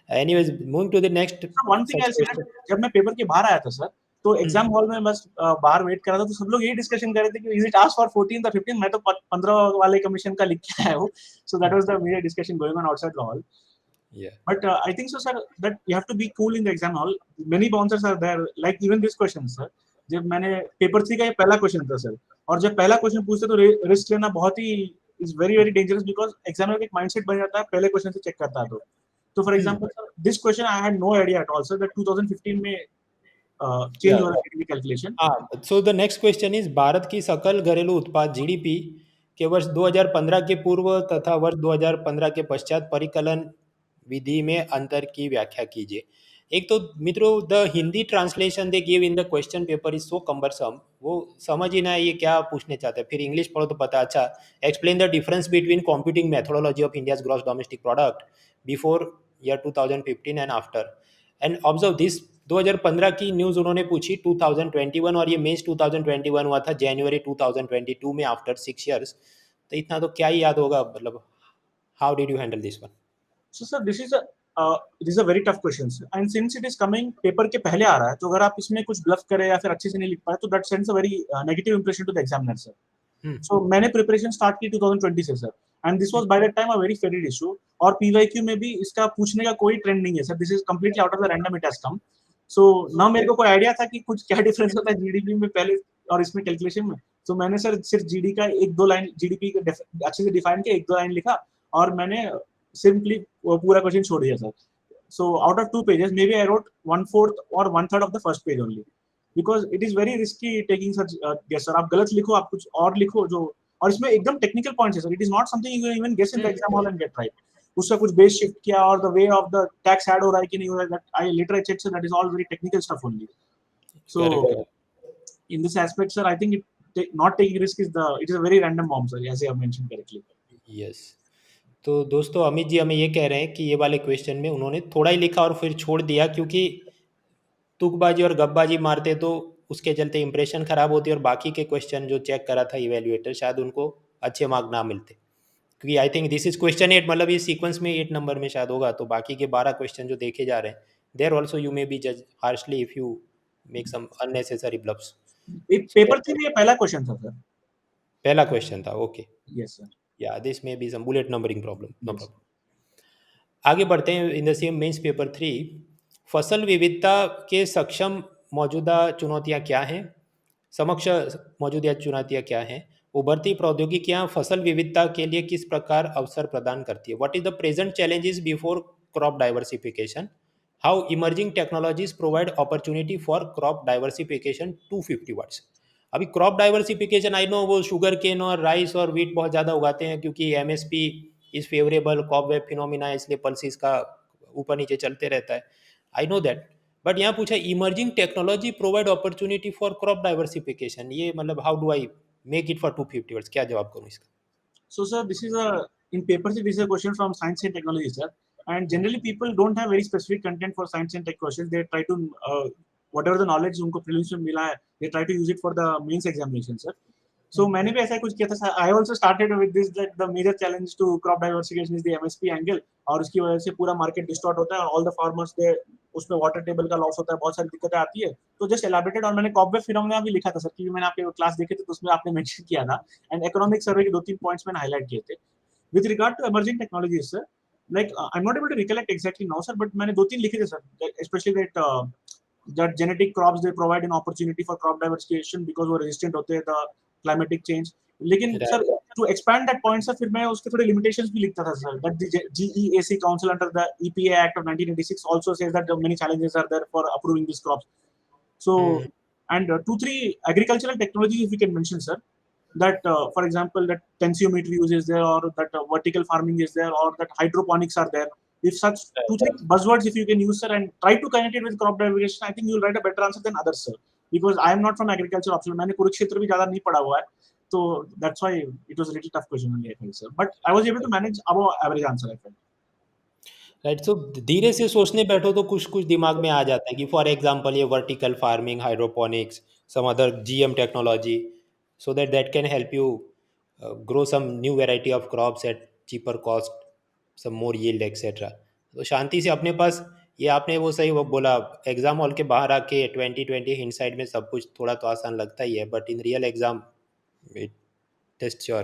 Anyways, moving to the next So one thing such I'll say that question. जब मैं paper के बाहर आया था sir, तो exam Hmm. Hall में बस बाहर वेट कर रहा था, तो सब लोग यही डिस्कशन कर रहे थे कि is it ask for 14th or 15th, मैं तो 15 वाले कमीशन का लिख के आया हूँ. So that was the major discussion going on outside the hall. Yeah. But I think so, sir, that you have to be cool in the exam hall. Many bouncers are there, like even this question, sir. जब मैंने paper 3 का ये पहला question था sir, और जब पहला question पूछते तो रिस्क लेना बहुत he is very very dangerous, because examiner का एक माइंडसेट बन जाता है पहले क्वेश्चन से चेक करता है. तो for Hmm. Example sir, this question I had no idea at all sir that 2015 में चेंज Yeah. हो रहा है कैलकुलेशन. हाँ, so the next question is, Bharat की सकल घरेलू उत्पाद जीडीपी के वर्ष 2015 के पूर्व तथा वर्ष 2015 के पश्चात परिकलन विधि में अंतर की व्याख्या कीजिए. एक तो मित्रों, the Hindi translation they give in the question paper is so cumbersome, वो समझ ही ना ये क्या पूछने चाहते हैं. फिर इंग्लिश पढ़ो तो पता. अच्छा, explain the difference between computing methodology of India's gross domestic product before year 2015 and after. And observe this, 2015 की न्यूज़ उन्होंने पूछी 2021, और ये मेंस 2021 हुआ था जनवरी 2022 में, आफ्टर 6 years. तो इतना तो क्या ही याद होगा, मतलब how did you handle this one? So sir this is a very tough question and since it is coming paper के पहले आ रहा है, तो अगर आप इसमें कुछ ब्लफ करें या फिर अच्छे से नहीं लिख पाए तो that sends a very negative impression to the examiner sir. So मैंने प्रिपरेशन स्टार्ट की 2020 से sir, and this was by that time a very faded issue. और पीवाईक्यू में भी इसका पूछने का कोई ट्रेंड नहीं है sir, this is completely out of the random, it has come. So ना मेरे को कोई आइडिया था कि कुछ क्या डिफरेंस होता है जीडीपी में पहले और इसमें कैलकुलेशन में. तो मैंने सर सिर्फ जीडी का एक दो लाइन जीडीपी अच्छे से डिफाइन किया, एक दो लाइन लिखा, और मैंने सिंपली पूरा क्वेश्चन छोड़ दिया sir. So out of 2 pages, maybe I wrote 1/4 or 1/3 of the first page only, because it is very risky taking such guess sir. आप गलत लिखो, आप कुछ और लिखो जो, और इसमें एकदम टेक्निकल पॉइंट्स है sir. It is not something you can even guess in the exam hall and get right. उसका कुछ बेस शिफ्ट किया और the way of the tax add हो रहा है कि नहीं हो रहा है, that I literally check sir, that is all very technical stuff only. So in this aspect sir, I think not taking risk is it is a very random bomb sir, as you have mentioned correctly. Yes. तो दोस्तों, अमित जी हमें ये कह रहे हैं कि ये वाले क्वेश्चन में उन्होंने थोड़ा ही लिखा और फिर छोड़ दिया, क्योंकि तुकबाजी और गपबाजी मारते तो उसके चलते इंप्रेशन खराब होती, और बाकी के क्वेश्चन जो चेक करा था इवेल्युएटर, शायद उनको अच्छे मार्क ना मिलते. क्योंकि आई थिंक दिस इज क्वेश्चन 8, मतलब ये सीक्वेंस में 8 नंबर में शायद होगा, तो बाकी के 12 क्वेश्चन जो देखे जा रहे हैं, there also you may be जज harshly if you make some unnecessary bluffs. एक पेपर 3 में ये पहला क्वेश्चन था सर. पहला क्वेश्चन था, ओके. Yes sir. या this may be some bullet numbering problem, no Yes. Problem. आगे बढ़ते हैं. In the same mains paper 3, फसल विविधता के सक्षम मौजूदा चुनौतियां क्या हैं, समक्ष मौजूदा चुनौतियां क्या हैं, उभरती प्रौद्योगिकियां फसल विविधता के लिए किस प्रकार अवसर प्रदान करती है, what is the present challenges before crop diversification, how emerging technologies provide opportunity for crop diversification, 250 words. अभी क्रॉप डाइवर्सिफिकेशन, आई नो वो शुगर केन और राइस और वीट बहुत ज़्यादा उगाते हैं क्योंकि MSP is favourable, cobweb phenomena है, इसलिए पल्सिस का ऊपर नीचे चलते रहता है. आई नो दैट. बट यहाँ पूछा emerging technology provide opportunity for crop diversification, ये मतलब how do I make it for 250 words, क्या जवाब करूँ इसका? So, sir, this is in paper, this is a question from science and technology, sir. And generally, people don't have very specific content for science and tech questions. They try to, whatever the knowledge उनको prelims में मिला है, they try to use it for the mains examination, sir. So मैंने भी ऐसा कुछ किया था. I also started with this, that the major challenge to crop diversification is the MSP angle, और उसकी वजह से पूरा market distort होता है, all the farmers they उसमें वाटर टेबल का लॉस होता है, बहुत सारी दिक्कतें आती है. तो जस्ट एलाबोरेटेड, और मैंने कॉप वेब फिनोमेना भी लिखा था सर, क्योंकि मैंने आपके क्लास देखे थे तो उसमें आपने मेंशन किया था, एंड इकोनॉमिक सर्वे के 2-3 पॉइंट्स मैंने हाईलाइट किए थे. With regard to emerging technologies sir, like I am not able to recollect exactly now sir, but मैंने 2-3 लिखे थे sir, specially that genetic crops they provide an opportunity for crop diversification because वो resistant होते हैं the climatic change. लेकिन sir to expand that point sir, फिर मैं उसके थोड़े limitations भी लिखता था sir, that the GEAC Council under the EPA Act of 1986 also says that many challenges are there for approving these crops. So and 2-3 agricultural technologies if we can mention sir, that for example that tensiometer use is there, or that vertical farming is there, or that hydroponics are there. If such 2-3 buzzwords if you can use sir and try to connect it with crop diversification, I think you will write a better answer than others sir, because I am not from agriculture option. मैंने कुरुक्षेत्र भी ज़्यादा नहीं पढ़ा हुआ है, so that's why it was a little tough question only I think sir, but I was able to manage above average answer I felt. Right. So धीरे से सोचने बैठो तो कुछ कुछ दिमाग में आ जाता है कि फॉर एग्जांपल ये vertical farming, hydroponics, some other GM technology, so that can help you grow some new variety of crops at cheaper cost, some more yield etc. तो शांति से अपने पास ये आपने वो सही वो बोला, एग्जाम हॉल के बाहर आके 2020 हिंडसाइड में सब कुछ थोड़ा तो आसान लगता ही है, but in real exam it tests your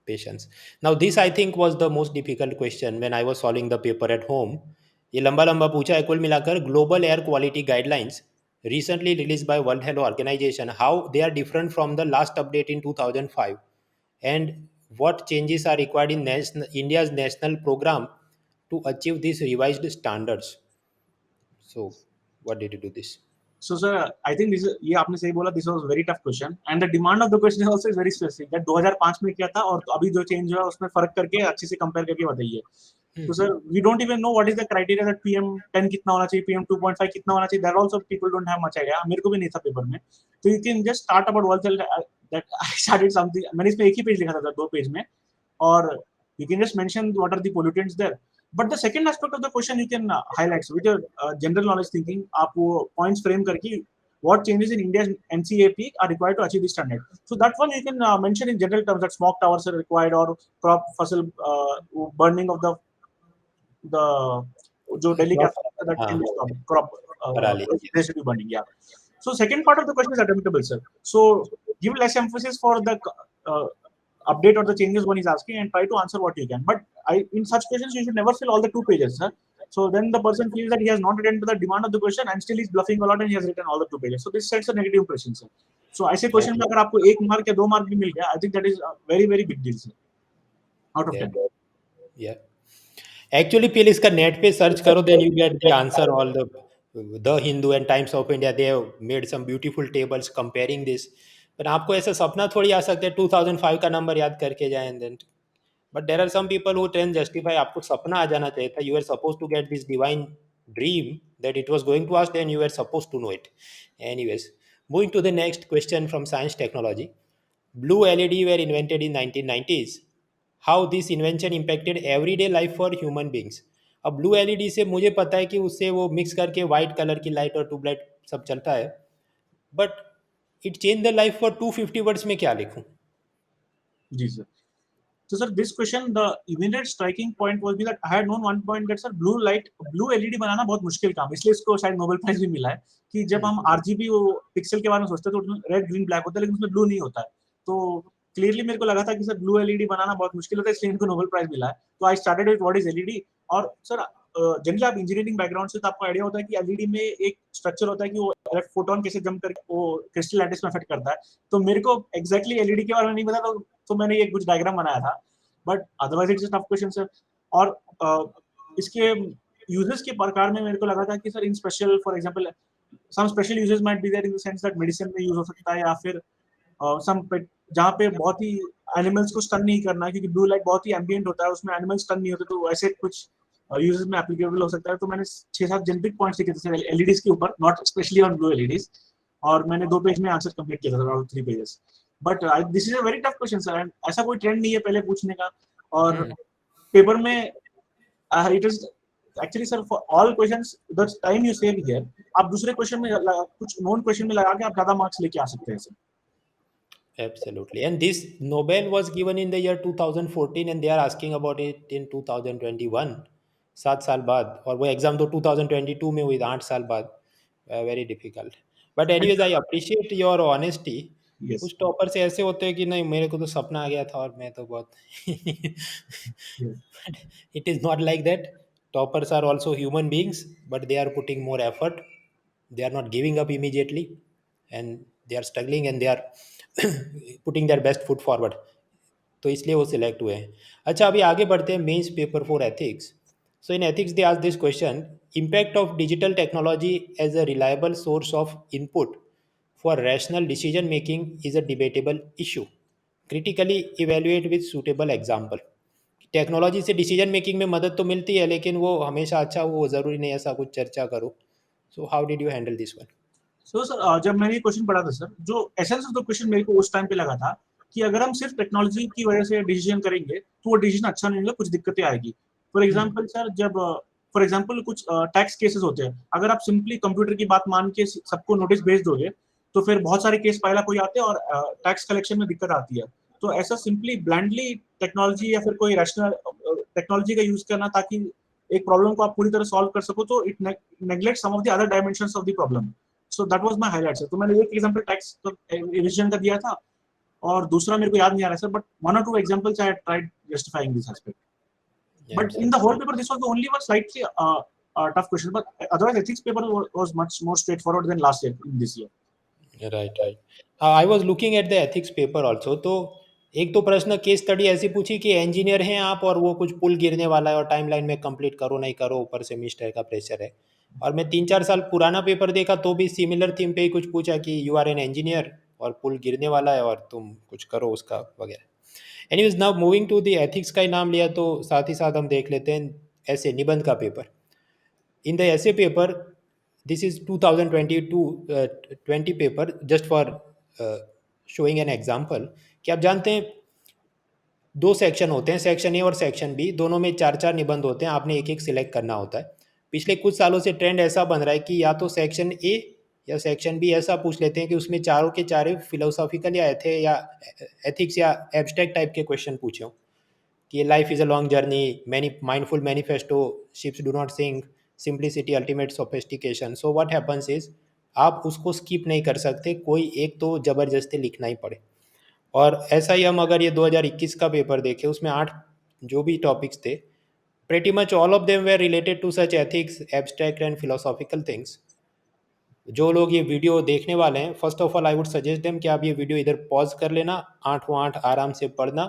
patience. Now this I think was the most difficult question when I was solving the paper at home. ये लंबा लंबा पूछा है कुल मिलाकर, global air quality guidelines recently released by World Health Organization, how they are different from the last update in 2005, and what changes are required in India's national program to achieve these revised standards. So what did you do this? So sir, I think this ये आपने सही बोला, this was very tough question and the demand of the question is also very specific, that 2005 में क्या था और अभी जो चेंज हुआ उसमें फर्क करके अच्छे से कंपेयर करके बताइए. तो sir we don't even know what is the criteria that PM10 कितना होना चाहिए, PM2.5 कितना होना चाहिए, that also people don't have much idea. मेरे को भी नहीं था पेपर में. तो you can just start about World Health that I started something. मैंने इसमें एक ही पेज लिखा था 2 पेज में, और you can just mention what are the pollutants there. But the second aspect of the question you can highlight with your general knowledge thinking. आप वो points frame करके what changes in India's NCAP are required to achieve this standard. So that one you can mention in general terms, that smog towers are required or crop fossil burning of the जो Delhi का that can be stopped, crop they should be burning. Yeah. So second part of the question is attemptable, sir. So give less emphasis for the update or the changes one is asking and try to answer what you can. But in such questions you should never fill all the 2 pages, sir. So then the person feels that he has not attended to the demand of the question and still he's bluffing a lot and he has written all the 2 pages. So this sets a negative impression, sir. So ऐसे question में अगर आपको 1 mark या 2 mark भी मिल गया, I think that is a very very big deal, sir. Out of 10. Yeah. Actually फिर इसका net पे सर्च करो, then you get the answer. All the Hindu and Times of India, they have made some beautiful tables comparing this. पर आपको ऐसा सपना थोड़ी आ सकता है 2005 का नंबर याद करके जाए and then. But there are some people who can justify, आपको सपना आ जाना चाहिए था, you were supposed to get this divine dream that it was going to us, then you were supposed to know it. Anyways, moving to the next question from science technology. Blue LED were invented in 1990s. How this invention impacted everyday life for human beings. अब blue LED से मुझे पता है कि उससे वो mix करके white colour की लाइट और ट्यूबलाइट सब चलता है, but it change the life for 250 words में क्या लिखूं? जी sir. So sir, this question, the immediate striking point was that I had known one point that sir blue LED बनाना बहुत मुश्किल काम, इसलिए इसको शायद नोबेल प्राइज भी मिला है कि जब हम RGB वो पिक्सल के बारे में सोचते हैं तो उसमें रेड ग्रीन ब्लैक होता है लेकिन उसमें ब्लू नहीं होता है. तो क्लियरली मेरे को लगा था कि सर ब्लू LED बनाना बहुत मुश्किल होता है, इसलिए इनको नोबेल प्राइज मिला है. तो I started with what is LED. और सर जनरली आप इंजीनियरिंग बैकग्राउंड से तो आपको आइडिया होता है कि एलईडी में एक स्ट्रक्चर होता है कि वो फोटोन कैसे जंप करके वो क्रिस्टल लैटिस में अफेक्ट करता है. तो मेरे को एग्जैक्टली एलईडी के बारे में नहीं पता, तो मैंने ये कुछ डायग्राम बनाया था, but otherwise it's a tough question sir. और इसके यूजेस के प्रकार में मेरे को लगा था कि sir in special for example some special uses might be there in the sense that medicine में यूज हो सकता है, या फिर सम जहाँ पे बहुत ही एनिमल्स को स्टन नहीं करना, क्योंकि ब्लू लाइट बहुत ही एम्बिएंट होता है, उसमें एनिमल्स स्टन नहीं होते, तो ऐसे कुछ यूजेस में एप्लीकेबल हो सकता है. तो मैंने 6-7 जेनेरिक पॉइंट्स लिखे थे एलईडीज के ऊपर, not specially on blue LEDs, और मैंने 2 पेज में आंसर कंप्लीट किया था, 3 pages. But this is a very tough question sir, and ऐसा कोई ट्रेंड नहीं है पहले पूछने का, और पेपर में it is actually sir for all questions the time you save here, आप दूसरे क्वेश्चन में कुछ नॉन क्वेश्चन में लगा के आप ज्यादा मार्क्स लेके आ सकते हैं sir. Absolutely. And this Nobel was given in the year 2014 and they are asking about it in 2021, 7 साल बाद, और वो एग्जाम तो 2022 में हुई, 8 साल बाद. Very difficult. But anyways I appreciate your honesty. कुछ टॉपर से ऐसे होते हैं कि नहीं मेरे को तो सपना आ गया था और मैं तो बहुत it is not like that. Toppers are also human beings, but they are putting more effort. They are not giving up immediately and they are struggling and they are putting their best foot forward. तो इसलिए वो select हुए हैं. अच्छा, अभी आगे बढ़ते हैं mains paper for ethics. So in ethics they ask this question, impact of digital technology as a reliable source of input for rational decision making is a debatable issue. Critically evaluate with suitable example. Technology से decision making में मदद तो मिलती है, लेकिन वो हमेशा अच्छा वो ज़रूरी नहीं, ऐसा कुछ चर्चा करो. So how did you handle this one? So sir, जब मैंने ये क्वेश्चन पढ़ा था सर, जो एसेंस ऑफ द क्वेश्चन मेरे को उस टाइम पे लगा था कि अगर हम सिर्फ टेक्नोलॉजी की वजह से डिसीजन करेंगे तो वो डिसीजन अच्छा नहीं होगा, कुछ दिक्कतें आएगी. फॉर एग्जांपल सर, जब फॉर एग्जांपल कुछ टैक्स केसेस होते हैं, अगर आप सिंपली कंप्यूटर की बात मान के सबको नोटिस भेज दोगे तो फिर बहुत सारे केस पहला कोई आते हैं और टैक्स कलेक्शन में दिक्कत आती है। तो ऐसा सिंपली ब्लाइंडली टेक्नोलॉजी या फिर कोई रैशनल टेक्नोलॉजी का यूज करना ताकि एक प्रॉब्लम को आप पूरी तरह सॉल्व कर सको, तो it neglect some of the other dimensions of the problem. So that was my highlight sir. तो मैंने एक एग्जांपल टैक्स एविजन का दिया था और दूसरा मेरे को याद नहीं आ रहा सर, बट वन और two examples I had tried justifying this aspect, but in the whole paper this was the only one slightly tough question, but otherwise ethics paper was much more straightforward than last year in this year. Right right. I was looking at the ethics paper also. तो एक तो प्रश्न case study ऐसी पूछी कि engineer हैं आप और वो कुछ पुल गिरने वाला है और टाइमलाइन में कंप्लीट करो नहीं करो, ऊपर से मिनिस्टर का प्रेशर है। और मैं 3-4 साल पुराना पेपर देखा तो भी सिमिलर थीम पे ही कुछ पूछा कि यू आर एन इंजीनियर और पुल गिरने वाला है और तुम कुछ करो उसका वगैरह। Anyways, now moving to the ethics का ही नाम लिया तो साथ ही साथ हम देख लेते हैं ऐसे निबंध का paper. In the essay paper, this is 2022 20 paper, just for showing an example कि आप जानते हैं 2 सेक्शन होते हैं, सेक्शन ए और सेक्शन बी, दोनों में 4-4 निबंध होते हैं, आपने एक एक सिलेक्ट करना होता है। पिछले कुछ सालों से ट्रेंड ऐसा बन रहा है कि या तो सेक्शन ए या सेक्शन बी ऐसा पूछ लेते हैं कि उसमें चारों के चारे फिलोसॉफिकल या एथिक्स या एब्स्ट्रैक्ट टाइप के क्वेश्चन पूछे हों कि life is a long journey, many mindful manifesto, ships do not sink, simplicity ultimate sophistication. So what happens is आप उसको स्किप नहीं कर सकते, कोई एक तो ज़बरदस्ती लिखना ही पड़े। और ऐसा ही हम अगर ये 2021 का पेपर देखें, उसमें 8 जो भी टॉपिक्स थे, pretty much all of them were related to such ethics, abstract and philosophical things। जो लोग ये वीडियो देखने वाले हैं, first of all I would suggest them कि आप ये वीडियो इधर पॉज कर लेना, 8 आराम से पढ़ना।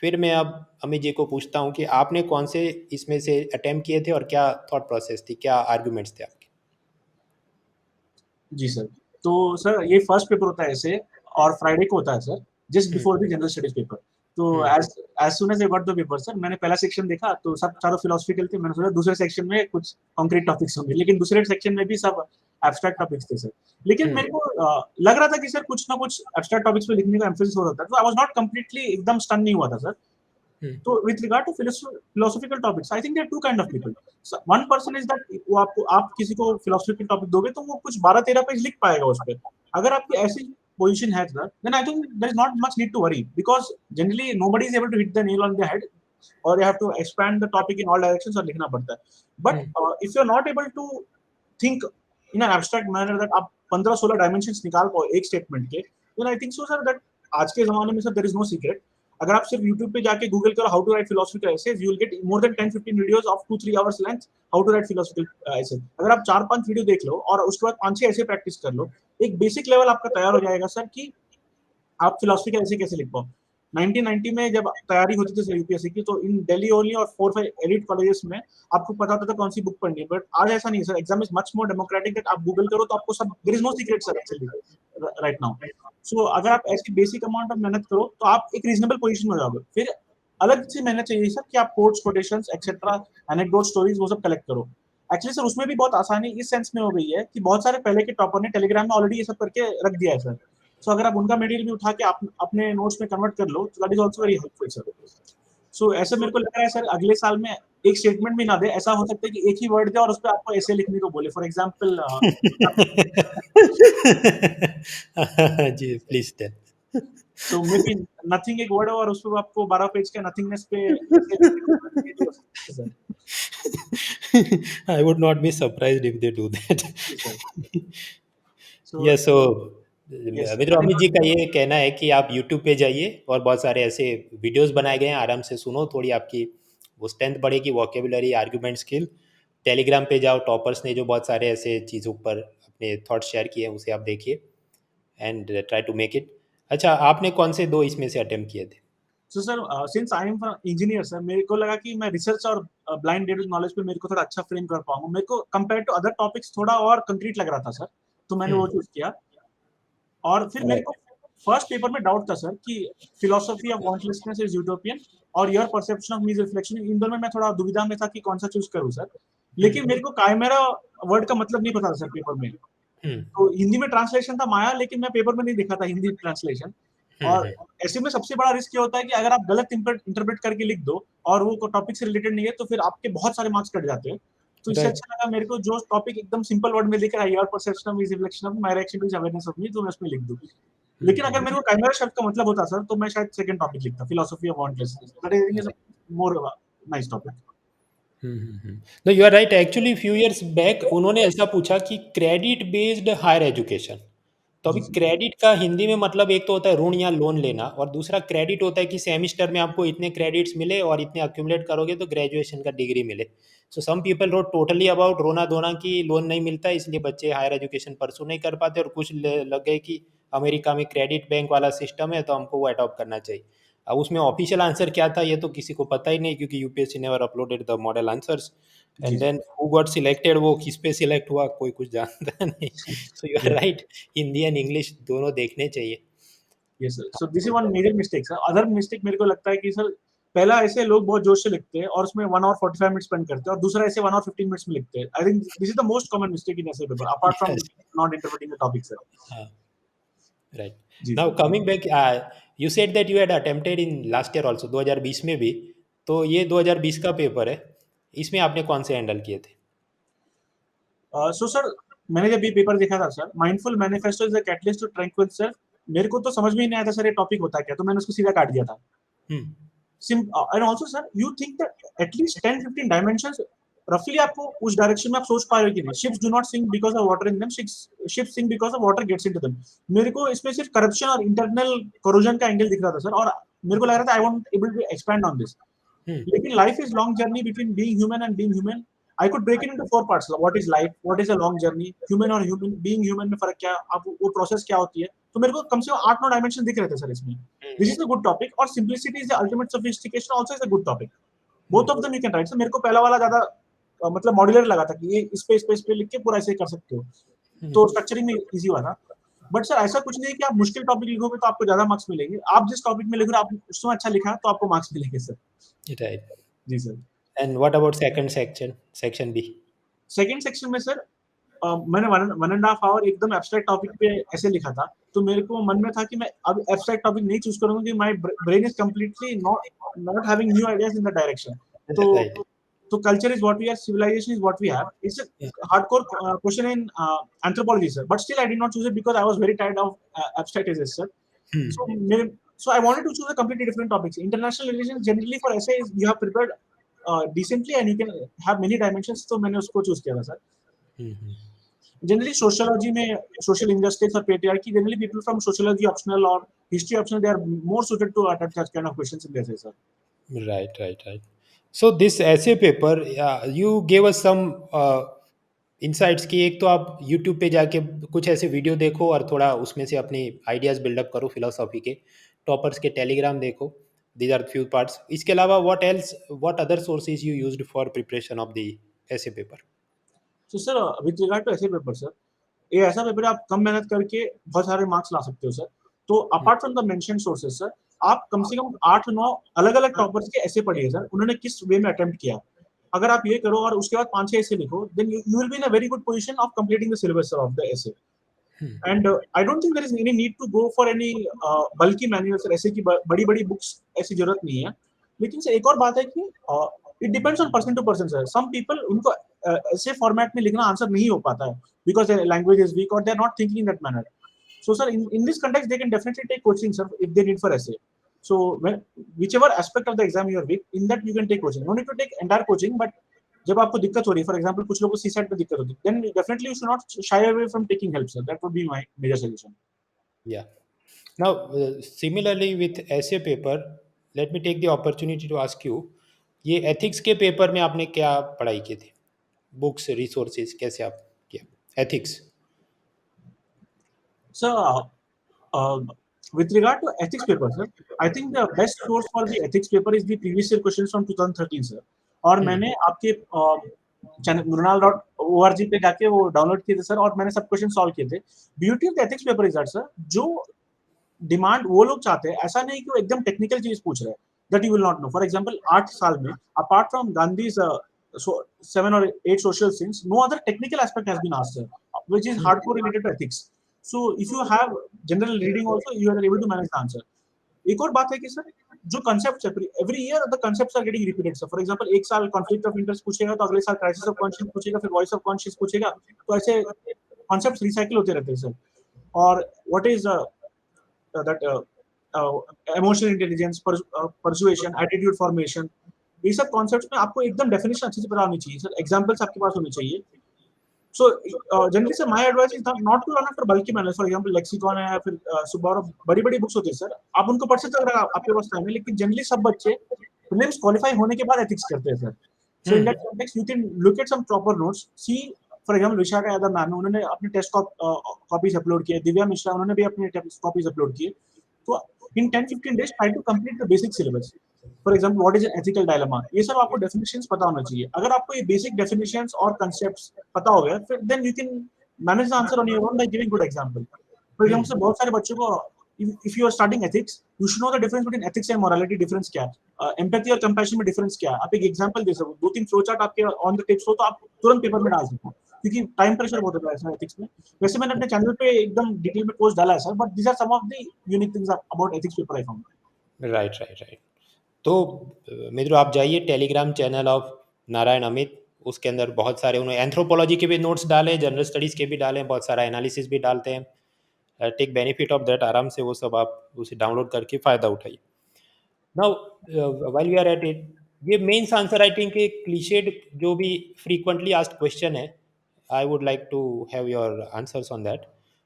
फिर मैं अब अमित जी को पूछता हूँ कि आपने कौन से इसमें से अटेम्प्ट किए थे और क्या थॉट प्रोसेस थी, क्या आर्ग्यूमेंट्स थे आपके? जी सर। तो सर ये फर्स्ट पेपर होता है ऐसे, और फ्राइडे को होता है sir, just before the general studies paper. तो as soon as I got the paper sir, मैंने पहला सेक्शन देखा तो सब चारों फिलोसफिकल थे। मैंने सोचा दूसरे सेक्शन में कुछ कॉन्क्रीट टॉपिक्स होंगे, लेकिन दूसरे सेक्शन में भी सब एब्स्ट्रैक्ट टॉपिक्स थे सर। लेकिन मेरे को लग रहा था कि सर कुछ ना कुछ एब्स्ट्रैक्ट टॉपिक्स पे लिखने का एम्फेसिस हो रहा था, तो आई वाज नॉट कंप्लीटली एकदम स्टन नहीं हुआ था सर। तो with regard to philosophical topics, I think there are two kind of people. So one person is that वो आपको, आप किसी को philosophical topic दोगे तो वो कुछ 12-13 पेज लिख पाएगा उस पे। अगर आपकी ऐसी position है sir, then I think there is not much need to worry, because generally nobody is able to hit the nail on the head, or you have to expand the topic in all directions और लिखना पड़ता है। But if you are not able to think in an abstract manner that आप 15-16 dimensions निकाल पाओ एक statement के, then I think so sir that आज के ज़माने में sir there is no secret। अगर आप सिर्फ YouTube पे जाके गूगल करो how to write philosophical essays, you will get more than 10-15 videos of 2-3 hours length how to write philosophical essays. अगर आप 4-5 वीडियो देख लो और उसके बाद 5-6 ऐसे प्रैक्टिस कर लो, एक बेसिक लेवल आपका तैयार हो जाएगा सर कि आप फिलोसफिकल ऐसे कैसे लिख पाओ। 1990 में जब तैयारी होती थी यूपीएससी की, तो इन दिल्ली ओनली और 4-5 एलिट कॉलेजेस में आपको पता होता था कौन सी बुक पढ़नी है। बट आज ऐसा नहीं है sir, exam is much more democratic that आप गूगल करो तो आपको सब, there is no secret sir actually right now. So अगर आप ऐसी बेसिक अमाउंट ऑफ मेहनत करो तो आप एक रीजनेबल पोजीशन में हो जाओगे। फिर अलग से मेहनत चाहिए सर कि आप quotes, quotations etcetera, anecdote, stories वो सब कलेक्ट करो। एक्चुअली सर उसमें भी बहुत आसानी इस सेंस में हो गई है कि बहुत सारे पहले के टॉपर ने टेलीग्राम में ऑलरेडी ये सब करके रख दिया है सर। सो अगर आप उनका मटेरियल भी उठा के आप अपने नोट्स में कन्वर्ट कर लो तो that is also very helpful sir. So ऐसे मेरे को लग रहा है सर अगले साल में एक स्टेटमेंट भी ना दे, ऐसा हो सकता है कि एक ही वर्ड दे और उस पे आपको ऐसे लिखने को बोले। फॉर एग्जांपल जी प्लीज टेल। तो मे बी नथिंग एक वर्ड और उस पे आपको 12 पेज का नथिंगनेस पे I would not be surprised if they do that। So yes, so yes, मित्रों, अमित जी का ये कहना है कि आप YouTube पे जाइए और बहुत सारे ऐसे वीडियोस बनाए गए हैं, आराम से सुनो, थोड़ी आपकी वो स्ट्रेंथ बढ़ेगी, वोकेबुलरी, आर्गुमेंट स्किल। टेलीग्राम पे जाओ, टॉपर्स ने जो बहुत सारे ऐसे चीज़ों पर अपने थॉट्स शेयर किए हैं उसे आप देखिए and try to make it. अच्छा, आपने कौन से 2 इसमें से अटेम्प्ट किए थे? So sir since I am engineer sir, मेरे को लगा कि मैं रिसर्च और ब्लाइंड डेटा नॉलेज पे मेरे को थोड़ा अच्छा फ्रेम कर पाऊंगा। मेरे को कंपेयर टू अदर टॉपिक्स थोड़ा और कंक्रीट लग रहा था सर, तो मैंने वो चूज किया। और फिर मेरे को फर्स्ट पेपर में डाउट था सर कि फिलोसफी ऑफ वांटलेसनेस इज यूटोपियन और योर परसेप्शन ऑफ मीज रिफ्लेक्शन, इन दोनों में मैं थोड़ा दुविधा में था कि कौन सा चूज करूं सर। लेकिन मेरे को काइमेरा वर्ड का मतलब नहीं पता था सर पेपर में। तो हिंदी में ट्रांसलेशन था माया, लेकिन मैं पेपर में नहीं देखा था हिंदी ट्रांसलेशन। और ऐसे में सबसे बड़ा रिस्क ये होता है कि अगर आप गलत इंटरप्रेट करके लिख दो और वो टॉपिक से रिलेटेड नहीं है तो फिर आपके बहुत सारे मार्क्स कट जाते हैं। तो इससे राइट। अच्छा लगा मेरे को जो टॉपिक एकदम सिंपल वर्ड में लिख रहा है, your perception of is reflection of my reaction is awareness of me, तो मैं उसमें लिख दूं। लेकिन अगर मेरे को काइमेरा शब्द का मतलब होता सर, तो मैं शायद सेकंड टॉपिक लिखता, philosophy of wantlessness, that I think is more nice topic. No you are right, actually few years back उन्होंने ऐसा पूछा कि क्रेडिट बेस्ड हायर एजुकेशन। तो अभी जी सर। क्रेडिट का हिंदी में मतलब एक तो होता है ऋण या लोन लेना, और दूसरा क्रेडिट होता है कि सेमिस्टर में आपको इतने क्रेडिट्स मिले और इतने अक्यूमुलेट करोगे तो ग्रेजुएशन का डिग्री मिले। So some people wrote totally about रोना धोना कि लोन नहीं मिलता इसलिए बच्चे हायर एजुकेशन परसू नहीं कर पाते, और कुछ लग गए कि अमेरिका में क्रेडिट बैंक वाला सिस्टम है तो हमको वो अडॉप्ट करना चाहिए। अब उसमें ऑफिशियल आंसर क्या था ये तो किसी को पता ही नहीं, क्योंकि UPSC never uploaded the model answers. जी and sir. Then who got selected, वो किस पे सिलेक्ट हुआ कोई कुछ जानता नहीं। So you are right, Hindi and English दोनों देखने चाहिए। Yes sir. So this is one major mistake sir. Other mistake मेरे को लगता है कि सर पहला ऐसे लोग बहुत जोश से लिखते हैं और उसमें 1 और 45 मिनट स्पेंड करते हैं, और दूसरा ऐसे 1 और 15 मिनट्स में लिखते हैं। I think this is the most common mistake in essay paper apart from Yes. Not interpreting the topic sir. हाँ, right. जी Now sir. coming back, you said that you had attempted in last year also, 2020 में भी। तो ये 2020 का paper है, इसमें आपने कौन से हैंडल किए थे? सो सर मैंने जब ये पेपर देखा था sir, mindful manifesto is the catalyst to tranquil self, मेरे को तो समझ में ही नहीं आया था सर ये टॉपिक होता है क्या, तो मैंने उसको सीधा काट दिया था। Hmm. And also sir you think that at least 10-15 dimensions रफली आपको उस डायरेक्शन में आप सोच पा रहे हो कि नहीं। Ships do not sink because of water in them, ships sink because of water gets into them. मेरे को इसमें सिर्फ करप्शन और इंटरनल कोरोजन का एंगल दिख रहा था सर, और मेरे को लग रहा था I want able to expand on this. Hmm. लेकिन life is long journey between being human and being human. I could break it into 4 parts, what is life, what is a long journey, human और human being human में फर्क क्या, आप वो process क्या होती है। तो मेरे को कम से कम 8-9 डायमेंशन दिख रहे थे सर इसमें। This is a good topic, और simplicity is the ultimate sophistication also is a good topic. Both of them you can write sir. मेरे को पहला वाला ज्यादा मतलब मॉड्यूलर लगा था कि ये इस पे लिख के पूरा ऐसे कर सकते हो, तो स्ट्रक्चरिंग में इजी हुआ था। बट सर ऐसा कुछ नहीं है कि आप मुश्किल टॉपिक लिखोगे तो आपको ज्यादा मार्क्स मिलेंगे। आप जिस टॉपिक में लिख रहे हो आप उसमें अच्छा लिखा तो आपको मार्क्स मिलेंगे सर। राइट। जी sir. And what about second section, section B? Second section में सर मैंने 1.5 आवर एकदम एब्स्ट्रैक्ट टॉपिक पे ऐसे लिखा था, तो मेरे को मन में था कि मैं अब एब्स्ट्रैक्ट टॉपिक नहीं चूज करूंगा कि my brain is completely not having new ideas in the direction. तो राइट। तो culture is what we are, civilization is what we have. It's a hardcore question in anthropology sir, but still I did not choose it because I was very tired of abstract essays sir. So so I wanted to choose a completely different topics. International relations generally for essays you have prepared decently and you can have many dimensions, तो मैंने उसको choose किया था sir. Generally sociology में social injustice और patriarchy, generally people from sociology optional or history optional, they are more suited to attempt such kind of questions in the essay sir. Right, right, right. So this essay paper, you gave us some insights कि एक तो आप YouTube पे जाके कुछ ऐसे video देखो और थोड़ा उसमें से अपनी आइडियाज़ बिल्डअप करो फिलोसॉफी के, टॉपर्स के टेलीग्राम देखो। These are few parts. इसके अलावा what else, what other sources you used for preparation of the essay paper? So sir with regard to essay paper sir, ये ऐसा पेपर है आप कम मेहनत करके बहुत सारे मार्क्स ला सकते हो सर। तो apart from the mention sources sir, आप कम से कम 8-9 अलग-अलग टॉपर्स के ऐसे पढ़िए सर, उन्होंने किस वे में अटेम्प्ट किया। अगर आप ये करो और उसके बाद 5-6 ऐसे लिखो, then you will be in a very good position of completing the syllabus of the essay. And I don't think there is any need to go for any bulky manual sir, essay की बड़ी-बड़ी books ऐसी जरूरत नहीं है। लेकिन sir एक और बात है कि it depends on person to person sir. Some people उनको ऐसे फॉर्मेट में लिखना आंसर नहीं हो पाता है because their language is weak or they're not thinking in that manner. So sir in this context they can definitely take coaching sir if they need for essay. So when whichever aspect of the exam you are weak in that you can take coaching. No need to take entire coaching, but जब आपको दिक्कत हो रही है, for example कुछ लोगों को CSAT में दिक्कत होती है, then definitely you should not shy away from taking help sir. That would be my major suggestion. Yeah. Now, similarly with essay paper, let me take the opportunity to ask you, ये ethics के paper में आपने क्या पढ़ाई की थी? Books, resources कैसे आप किया? ethics. So with regard to ethics paper sir, I think the best source for the ethics paper is the previous year questions from 2013 sir. और मैंने आपके चैनल mrunal.org पे जाके वो डाउनलोड किए थे सर, और मैंने सब क्वेश्चन सॉल्व किए थे। Beauty of the ethics paper is that sir, जो डिमांड वो लोग चाहते हैं, ऐसा नहीं कि वो एकदम टेक्निकल चीज पूछ रहे हैं that you will not know. For example 8 साल में apart from Gandhi's 7 or 8 social things, no other technical aspect has been asked sir, which is hardcore related to ethics. So if you have general reading also, you are able to manage the answer. एक और बात है कि sir जो concepts है, every year the concepts are getting repeated. So for example, एक साल conflict of interest पूछेगा तो अगले साल crisis of conscience पूछेगा, फिर voice of conscience पूछेगा, तो ऐसे concepts recycle होते रहते हैं सर. और what is that emotional intelligence, persuasion, attitude formation, ये सब concepts में आपको एकदम definition अच्छे से पता होनी चाहिए सर. Examples आपके पास होने चाहिए. So generally sir, my advice is not to run after bulky manuals. For example, lexicon है, फिर Subaru बड़ी-बड़ी books होती है सर. आप उनको पढ़ सकते हैं अगर आपके पास टाइम है, लेकिन generally सब बच्चे prelims qualify होने के बाद ethics करते हैं sir. So in that context, you can look at some proper notes. See, for example, Vishakha Yadav ma'am, उन्होंने अपने टेस्ट कॉपीज अपलोड किए. दिव्या मिश्रा, उन्होंने भी अपने टेस्ट कॉपीज अपलोड किए. तो in 10-15 days try to complete the basic syllabus. For example, what is an ethical dilemma? ये सब आपको definitions पता होना चाहिए. अगर आपको ये basic definitions और concepts पता हो गया, फिर then you can manage the answer on your own by giving good example. For example, sir बहुत सारे बच्चों को, if you are starting ethics, you should know the difference between ethics and morality. Difference क्या है? Empathy और compassion में difference क्या है? आप एक example दे सको, 2-3 फ्लो चार्ट आपके on the tips हो तो आप तुरंत पेपर में डाल सकते हो, क्योंकि टाइम प्रेशर बहुत होता है इसमें एथिक्स में. वैसे मैंने अपने चैनल पे एकदम डिटेल में पोस्ट डाला है sir, but these are some of the unique things about ethics paper I found. Right. तो मित्रों, आप जाइए Telegram channel of Narayan Amit, उसके अंदर बहुत सारे उन्होंने एंथ्रोपोलॉजी के भी नोट्स डाले, जनरल स्टडीज़ के भी डाले, बहुत सारा एनालिसिस भी डालते हैं. Take benefit of that. आराम से वो सब आप उसे डाउनलोड करके फ़ायदा उठाइए. Now while we are at it, ये मेंस आंसर राइटिंग के क्लीशेड जो भी फ्रीक्वेंटली आस्क्ड क्वेश्चन है, I would like to have your answers on that.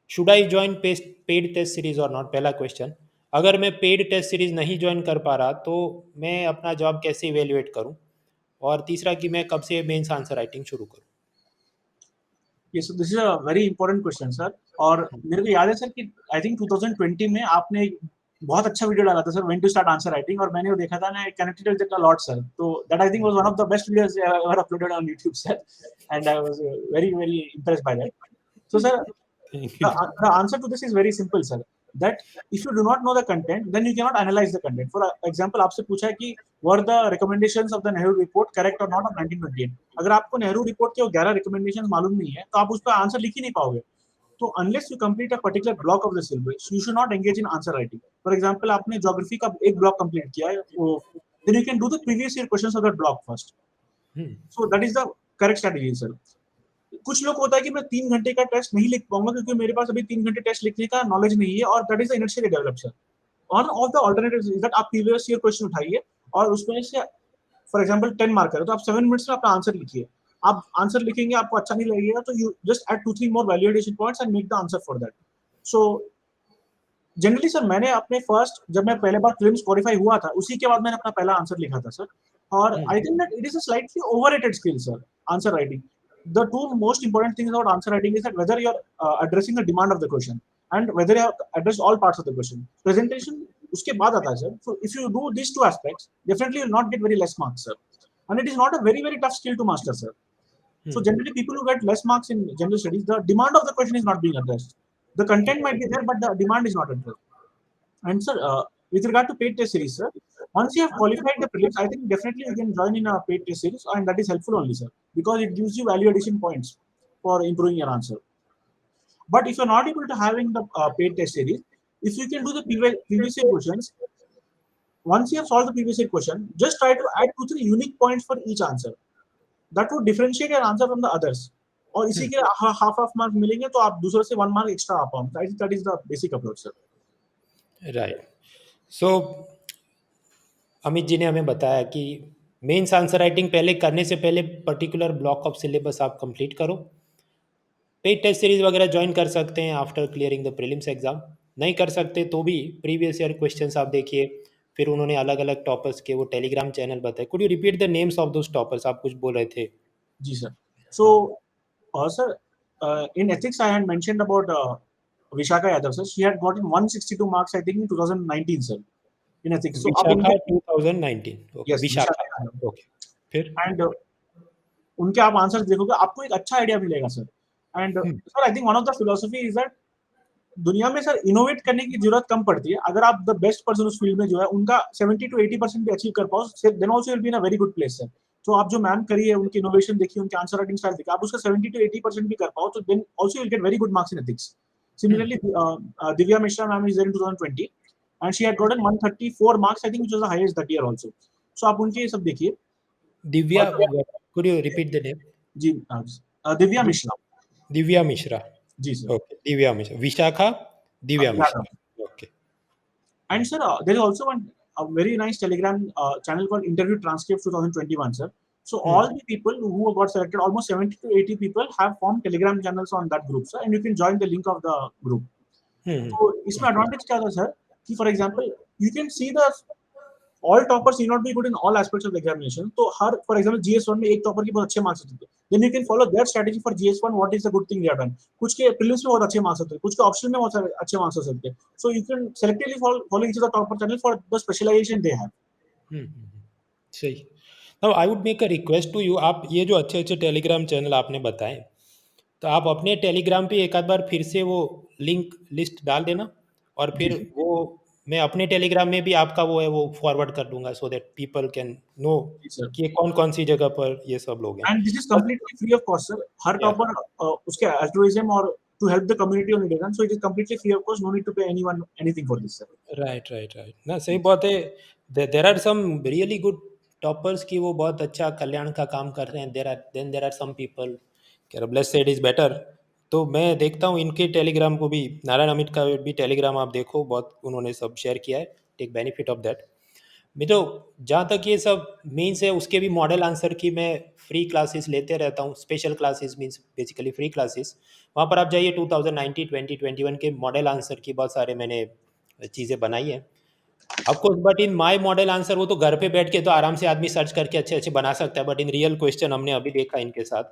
Should I join paid test series और नॉट? पहला क्वेश्चन. अगर मैं पेड टेस्ट सीरीज नहीं ज्वाइन कर पा रहा तो मैं अपना जॉब कैसे इवेल्युएट करूं? और तीसरा कि मैं कब से मेंस आंसर राइटिंग शुरू करूं? Yes, so this is a very important question sir. और मेरे को याद है सर कि आई थिंक 2020 में आपने एक बहुत अच्छा वीडियो डाला था sir, when to start answer writing, और मैंने वो देखा था ना, I connected with it a lot sir. तो that I think was one of the best videos ever uploaded on YouTube sir, and I was very very impressed by that. So sir, the answer to this is very simple sir, that if you do not know the content, then you cannot analyze the content. For example, आपसे पूछा है कि were the recommendations of the Nehru report correct or not of 1928? अगर आपको Nehru report के 11 recommendations मालूम नहीं है तो आप उस पर आंसर लिख ही नहीं पाओगे. तो unless you complete a particular block of the syllabus, you should not engage in answer writing. For example, आपने ज्योग्राफी का एक ब्लॉक कंप्लीट किया है, then you can do the previous year questions of that block first. So that is the correct strategy sir. कुछ लोग होता है कि मैं 3 घंटे का टेस्ट नहीं लिख पाऊंगा क्योंकि मेरे पास अभी 3 घंटे टेस्ट लिखने का नॉलेज नहीं है, और that is the initially develop sir. One of the alternatives is that आप प्रीवियस ईयर क्वेश्चन उठाइए और उसमें से फॉर एग्जांपल 10 मार्कर है तो आप 7 मिनट्स में अपना आंसर लिखिए. आप आंसर लिखेंगे, आपको अच्छा नहीं लगेगा तो you just add 2-3 more valuation points and make the answer for that. So generally sir मैंने अपने फर्स्ट, जब मैं पहले बार प्रीलिम्स क्वालिफाई हुआ था, उसी के बाद मैंने अपना पहला आंसर लिखा था सर. और आई think that it is a slightly overrated skill sir, answer writing. The two most important things about answer writing is that whether you're addressing the demand of the question and whether you have addressed all parts of the question. Presentation उसके बाद आता है sir. So if you do these two aspects, definitely you will not get very less marks sir. And it is not a very very tough skill to master sir. So generally people who get less marks in general studies, the demand of the question is not being addressed. The content might be there, but the demand is not addressed. And sir, with regard to paid test series sir, once you have qualified the prelims, I think definitely you can join in a paid test series, and that is helpful only sir, because it gives you value addition points for improving your answer. But if you're not able to having the paid test series, if you can do the previous year questions, once you have solved the previous year question, just try to add 2-3 unique points for each answer. That would differentiate your answer from the others. और इसी के half mark मिलेंगे तो आप दूसरे से 1 mark extra आ पाओगे. I think that is the basic approach sir. Right. So Amit ji ने हमें बताया कि मेंस आंसर राइटिंग पहले करने से पहले पर्टिकुलर ब्लॉक ऑफ सिलेबस आप कंप्लीट करो. पेड टेस्ट सीरीज वगैरह ज्वाइन कर सकते हैं after clearing the prelims exam. नहीं कर सकते तो भी प्रीवियस ईयर क्वेश्चंस आप देखिए. फिर उन्होंने अलग अलग टॉपर्स के वो टेलीग्राम चैनल बताए. Could you repeat the names of those toppers? आप कुछ बोल रहे थे. जी sir. So sir, in ethics I had mentioned about Vishakha Yadav sir. She had gotten 162 marks I think in 2019 sir in ethics. So Vishakha 2019. yes, Vishakha. Okay. फिर and उनके आप answers देखोगे आपको एक अच्छा आइडिया मिलेगा sir. And sir I think one of the philosophy is that दुनिया में सर इनोवेट करने की जरूरत कम पड़ती है. अगर आप द बेस्ट पर्सन उस फील्ड में जो है उनका 70-80% भी अचीव कर पाओ, then also will be in a very good place sir. तो आप जो मैम करिए, उनकी इनोवेशन देखिए, उनके आंसर राइटिंग स्टाइल देखिए, आप उसका 70-80% भी कर पाओ तो then also you will get very good marks in ethics. Similarly, Divya Mishra ma'am is there in 2020. and she had gotten 134 marks, I think, which was the highest that year also. So आप उनके ये सब देखिए. दिव्या, और could you repeat the name? जी दिव्या मिश्रा. दिव्या मिश्रा. जी sir. Okay, Divya Mishra. Vishakha Divya Mishra. Yadav. Okay. And sir, there is also a very nice Telegram channel called Interview Transcripts 2021, sir. So all the people who got selected, almost 70 to 80 people, have formed Telegram channels on that group, sir. And you can join the link of the group. So इसमें advantage क्या था, sir? कि for example, you can see the all toppers need not be good in all aspects of the examination. तो हर for example GS1 में एक topper के बहुत अच्छे marks होते थे. Then you can follow their strategy for GS1. What is the good thing they have done? कुछ के prelims में बहुत अच्छे marks होते हैं, कुछ के optional में बहुत सारे अच्छे marks हो सकते हैं. So you can selectively follow each of the topper channel for the specialization they have. सही. Now I would make a request to you. आप ये जो अच्छे अच्छे टेलीग्राम चैनल आपने बताए, तो आप अपने टेलीग्राम पे एक आध बार फिर से वो लिंक लिस्ट डाल देना, और फिर वो मैं अपने टेलीग्राम में भी आपका वो है वो फॉरवर्ड कर दूंगा, so that people can know Sir. कि कौन कौन सी जगह पर ये सब लोग हैं. And this is completely free of cost, sir. Her Yeah. topper उसके altruism और to help the community only done. So it is completely free of cost. No need to pay anyone anything for this, sir. Right right right ना, सही बात है. There are some really good toppers की वो बहुत अच्छा कल्याण का काम कर रहे हैं. There are some people bless said is better. तो मैं देखता हूँ इनके टेलीग्राम को भी, नारायण अमित का भी टेलीग्राम आप देखो, बहुत उन्होंने सब शेयर किया है. Take benefit of that. मैं तो जहाँ तक ये सब मीन्स है उसके भी मॉडल आंसर की मैं फ्री क्लासेस लेते रहता हूँ. Special classes means basically free classes. वहाँ पर आप जाइए. 2019, 2021 के मॉडल आंसर की बहुत सारे मैंने चीज़ें बनाई हैं. Of course but in my model answer वो तो घर पे बैठ के तो आराम से आदमी सर्च करके अच्छे अच्छे बना सकता है. बट इन रियल क्वेश्चन हमने अभी देखा इनके साथ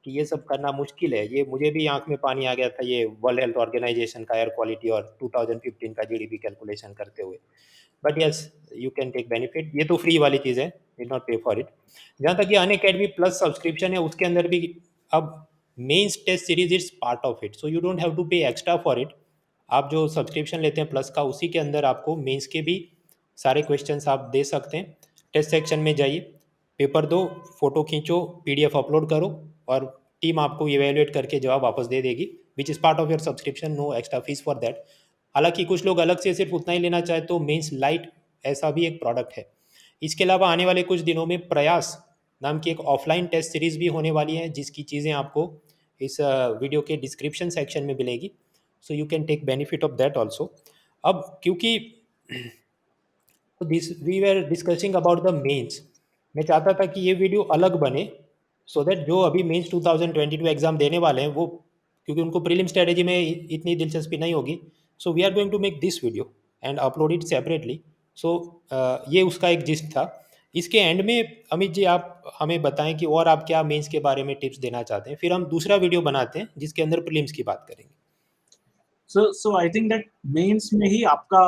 कि ये सब करना मुश्किल है. ये मुझे भी आंख में पानी आ गया था ये वर्ल्ड हेल्थ ऑर्गेनाइजेशन का एयर क्वालिटी और 2015 का जीडीपी कैलकुलेशन करते हुए. But yes, you can take benefit. ये तो फ्री वाली चीज़ है, did not pay for it. जहाँ तक ये अनअकैडमी प्लस सब्सक्रिप्शन है, उसके अंदर भी अब mains test series it's part of it, so you don't have to pay extra for it. आप जो सब्सक्रिप्शन लेते हैं प्लस का, उसी के अंदर आपको मेंस के भी सारे क्वेश्चंस आप दे सकते हैं. टेस्ट सेक्शन में जाइए, पेपर दो, फोटो खींचो, पीडीएफ अपलोड करो, और टीम आपको इवेल्युएट करके जवाब वापस दे देगी, which is part of your subscription. No extra fees for that. हालांकि कुछ लोग अलग से सिर्फ उतना ही लेना चाहे तो मेंस लाइट ऐसा भी एक प्रोडक्ट है. इसके अलावा आने वाले कुछ दिनों में प्रयास नाम की एक ऑफलाइन टेस्ट सीरीज़ भी होने वाली है, जिसकी चीज़ें आपको इस वीडियो के डिस्क्रिप्शन सेक्शन में मिलेगी. So you can take benefit of that also. अब क्योंकि this we were discussing about the mains, मैं चाहता था कि ये वीडियो अलग बने, सो दैट जो अभी मेंस 2022 एग्ज़ाम देने वाले हैं वो, क्योंकि उनको प्रीलिम स्ट्रेटेजी में इतनी दिलचस्पी नहीं होगी, so we are going to make this video and upload it separately. So ये उसका एक जिस्ट था. इसके एंड में अमित जी आप हमें बताएं कि और आप क्या मेंस के बारे में टिप्स देना चाहते हैं, फिर हम दूसरा वीडियो बनाते हैं जिसके अंदर प्रीलिम्स की बात करेंगे. So I think that mains में ही आपका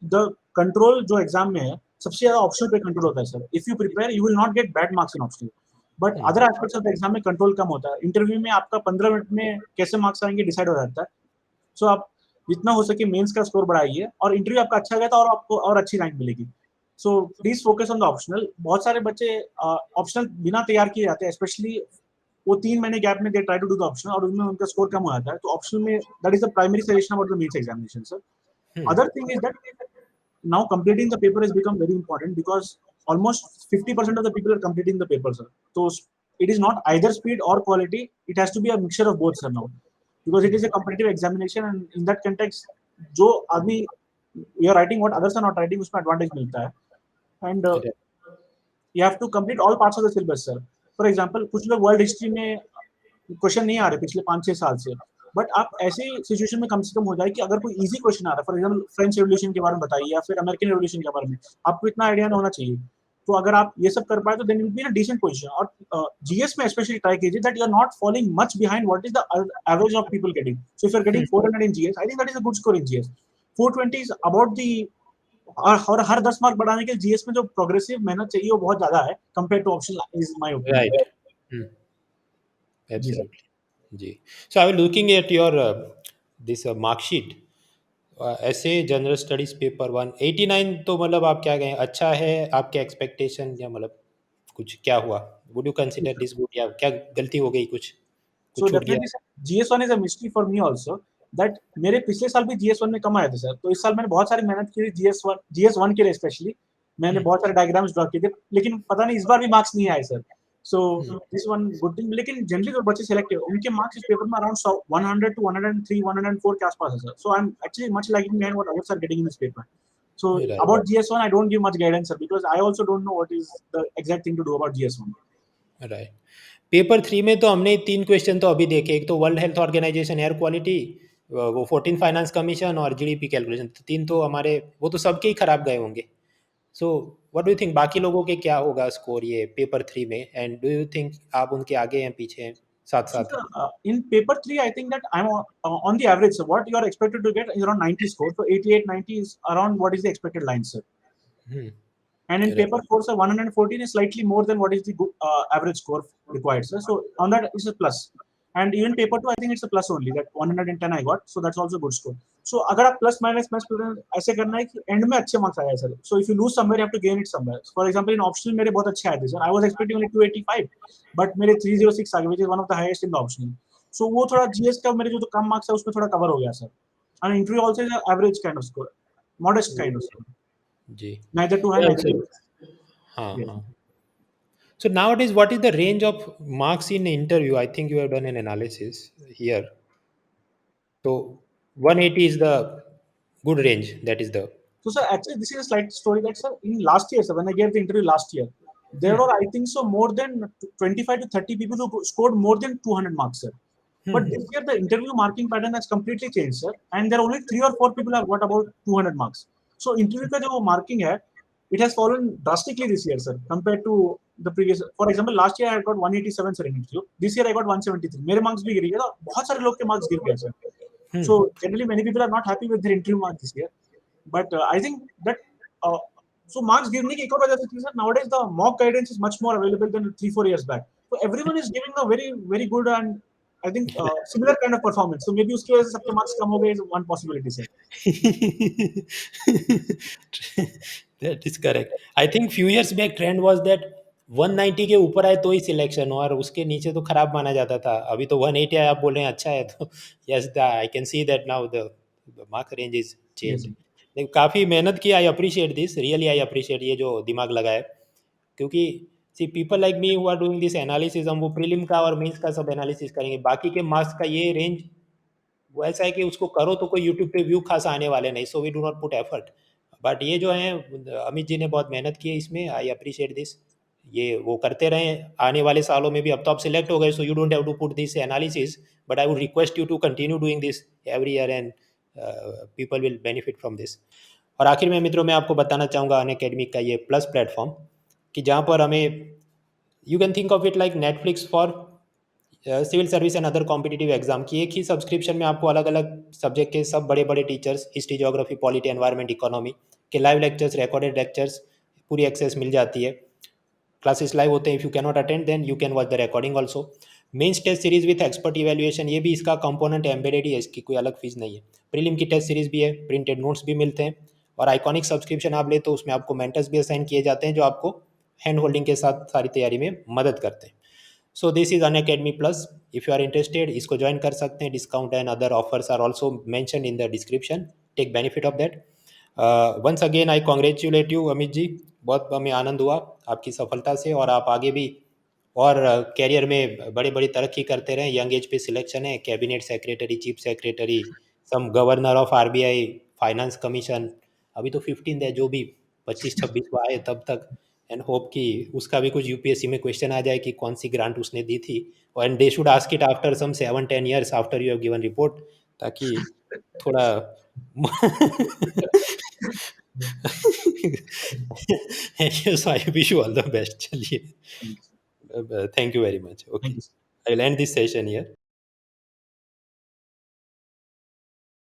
द कंट्रोल जो एग्जाम में है सबसे ज्यादा ऑप्शनल पे कंट्रोल होता है, sir. If you prepare you will not gate bad marks in optional, but other aspects of the exam में कंट्रोल कम होता है. इंटरव्यू में आपका 15 मिनट में कैसे मार्क्स आएंगे डिसाइड हो जाता है. सो आप जितना हो सके मेंस का स्कोर बढ़ाइए, और इंटरव्यू आपका अच्छा गया था और आपको और अच्छी रैंक मिलेगी. So please focus on the optional. बहुत सारे बच्चे ऑप्शनल बिना तैयार किए जाते हैं, स्पेशली वो 3 महीने गैप में they try to do the optional और उनमें उनका स्कोर कम हो जाता है. तो ऑप्शनल में that is the primary suggestion about the mains examination, sir. Other thing is that now completing the paper has become very important because almost 50% of the people are completing the paper, sir. So it is not either speed or quality. It has to be a mixture of both, sir, now. Because it is a competitive examination, and in that context, जो आदमी you are writing what others are not writing, उसमें advantage मिलता है. And you have to complete all parts of the syllabus, sir. For example, कुछ लोग world history में question नहीं आ रहे पिछले 5-6 साल से, बट आप ऐसे सिचुएशन में कम से कम हो जाए कि अगर कोई इजी क्वेश्चन आ रहा है, फॉर एग्जांपल फ्रेंच रेवोल्यूशन के बारे में बताइए या फिर अमेरिकन रेवोल्यूशन के बारे में, आपको इतना आइडिया होना चाहिए. तो अगर आप ये सब कर पाए तो then you will be in a decent position. और जीएस में स्पेशली ट्राई कीजिए that you are not following much behind what is the average of people getting. So if you are getting 400 in GS, I think that is a good score in GS. 420 is about the, और हर 10 mark बढ़ाने के लिए GS में जो progressive मेहनत चाहिए वो बहुत ज्यादा है compare to optional, is my opinion. Right. Absolutely जी. So I was looking at your this marksheet. ऐसे जनरल स्टडीज पेपर 1 89, तो मतलब आप क्या कहें, अच्छा है आपके एक्सपेक्टेशन, या मतलब कुछ क्या हुआ, would you consider this good, या क्या गलती हो गई, कुछ So छूट गया? definitely, sir, GS1 is a mystery for me also. That मेरे पिछले साल भी GS1 में कम आए थे सर, तो इस साल मैंने बहुत सारी मेहनत की GS1 के लिए स्पेशली मैंने बहुत सारे डायग्राम्स ड्रॉ किए थे, लेकिन पता नहीं इस बार भी मार्क्स नहीं आए sir. So this one good thing, लेकिन जनरली जो बच्चे सिलेक्ट हुए उनके मार्क्स इस पेपर में अराउंड 100 to 103 104 के आसपास है sir. So I am actually much liking behind what others are getting in this paper. So Right. about GS1 I don't give much guidance sir, because I also don't know what is the exact thing to do about GS1. Right. Paper 3 में तो हमने 3 question तो अभी देखे, एक तो World Health Organization air quality, वो 14 finance commission और जीडीपी कैलकुलेशन, तो 3 तो हमारे वो तो सबके ही खराब गए होंगे। So what do you think बाकी लोगों के क्या होगा स्कोर ये पेपर 3 में, एंड डू यू थिंक आप उनके आगे हैं पीछे हैं साथ So, साथ? in paper 3, I think that I'm on the average. So, what you are expected to get is around 90 score. So, 88, 90 is around what is the expected line, sir. Hmm, And in Right. paper 4, sir, 114 is slightly more than what is the average score required, sir. So, on that is a plus. And even paper 2, I think it's a plus only. That 110 I got. So, that's also good score. So, अगर आप plus minus ऐसे करना है कि end में अच्छे marks आए, sir. So, if you lose somewhere, you have to gain it somewhere. For example, in optional मेरे बहुत अच्छे आए थे, sir. I was expecting only 285, but मेरे 306 आ गए, which is one of the highest in the optional. So, वो थोड़ा GS का मेरे जो कम marks है उसमें थोड़ा cover हो गया, sir. And interview also is an average kind of score, modest kind of score. Ji. Neither too high, Yeah, neither too low. हाँ Yeah. हाँ। So nowadays, what is the range of marks in interview? I think you have done an analysis here. So 180 is the good range. That is the. So, sir, actually, this is a slight story that, sir, in last year, sir, when I gave the interview last year, there were, I think, so more than 25 to 30 people who scored more than 200 marks, sir. But this year, the interview marking pattern has completely changed, sir, and there are only 3 or 4 people who have got about 200 marks. So, interview का जो marking है, it has fallen drastically this year, sir, compared to the previous. For example, last year I got 187, sir, in interview. This year I got 173. मेरे marks भी गिर गए, तो बहुत सारे लोग के marks गिर गए, sir. So, generally, many people are not happy with their interview marks this year. But I think that so marks गिरने की एक और वजह से थी sir, nowadays the mock guidance is much more available than 3-4 years back. So everyone is giving a very very good and I think similar kind of performance. So maybe उसकी वजह से सबके marks कम हो गए is one possibility sir. That is correct. I think few years back trend was that 190 के ऊपर आए तो ही सिलेक्शन हो, और उसके नीचे तो खराब माना जाता था। अभी तो 180 आए, आप बोल रहे हैं अच्छा है, तो yes I can see that now the mark range is change. नहीं, काफ़ी मेहनत की, I appreciate this, really I appreciate ये जो दिमाग लगाए, क्योंकि see people like me who are doing this analysis, हम वो प्रीलिम का और मेंस का सब एनालिसिस करेंगे, बाकी के मार्क्स का ये रेंज वो ऐसा है कि उसको करो तो कोई यूट्यूब पे व्यू खासा आने वाले नहीं, so we do not put effort. But ये जो है अमित जी ने बहुत मेहनत की है इसमें, आई अप्रिशिएट दिस, ये वो करते रहें आने वाले सालों में भी। अब तो आप सिलेक्ट हो गए, so you don't have to put this analysis, but I would request you to continue doing this every year, and people will benefit from this. और आखिर में मित्रों, मैं आपको बताना चाहूँगा अनअकैडमी का ये प्लस प्लेटफॉर्म, कि जहाँ पर हमें you can think of it like Netflix for civil service and other competitive exam की। एक ही सब्सक्रिप्शन में आपको अलग अलग सब्जेक्ट के सब बड़े बड़े teachers, history, geography, polity, environment, economy के लाइव लेक्चर्स, रिकॉर्डेड लेक्चर्स, पूरी एक्सेस मिल जाती है। क्लासेस लाइव होते हैं, if you can not attend then you can watch the recording also. Mains test series with expert evaluation, ये भी इसका कंपोनेंट एम्बेडेड ही है, इसकी कोई अलग फीस नहीं है। प्रीलिम की टेस्ट सीरीज भी है, प्रिंटेड नोट्स भी मिलते हैं, और आइकॉनिक सब्सक्रिप्शन आप ले तो उसमें आपको मेंटर्स भी असाइन किए जाते हैं जो आपको हैंड होल्डिंग के साथ सारी तैयारी में मदद करते हैं। So this is Unacademy plus, if you are interested इसको ज्वाइन कर सकते हैं। Discount and other offers are also mention in the description, take benefit of that. Once again I congratulate you Amit ji, बहुत हमें आनंद हुआ आपकी सफलता से, और आप आगे भी और कैरियर में बड़े बड़ी तरक्की करते रहें। यंग एज पे सिलेक्शन है, cabinet secretary, chief secretary, some governor of RBI, finance commission, अभी तो 15 है, जो भी 25-26 को आए तब तक, एंड होप कि उसका भी कुछ यूपीएससी में क्वेश्चन आ जाए कि कौन सी ग्रांट उसने दी थी, and they should ask it after some 7-10 years after you have given report, ताकि थोड़ा so I wish you all the best. चलिए, thank you very much. Okay, Thank you, sir. I'll end this session here.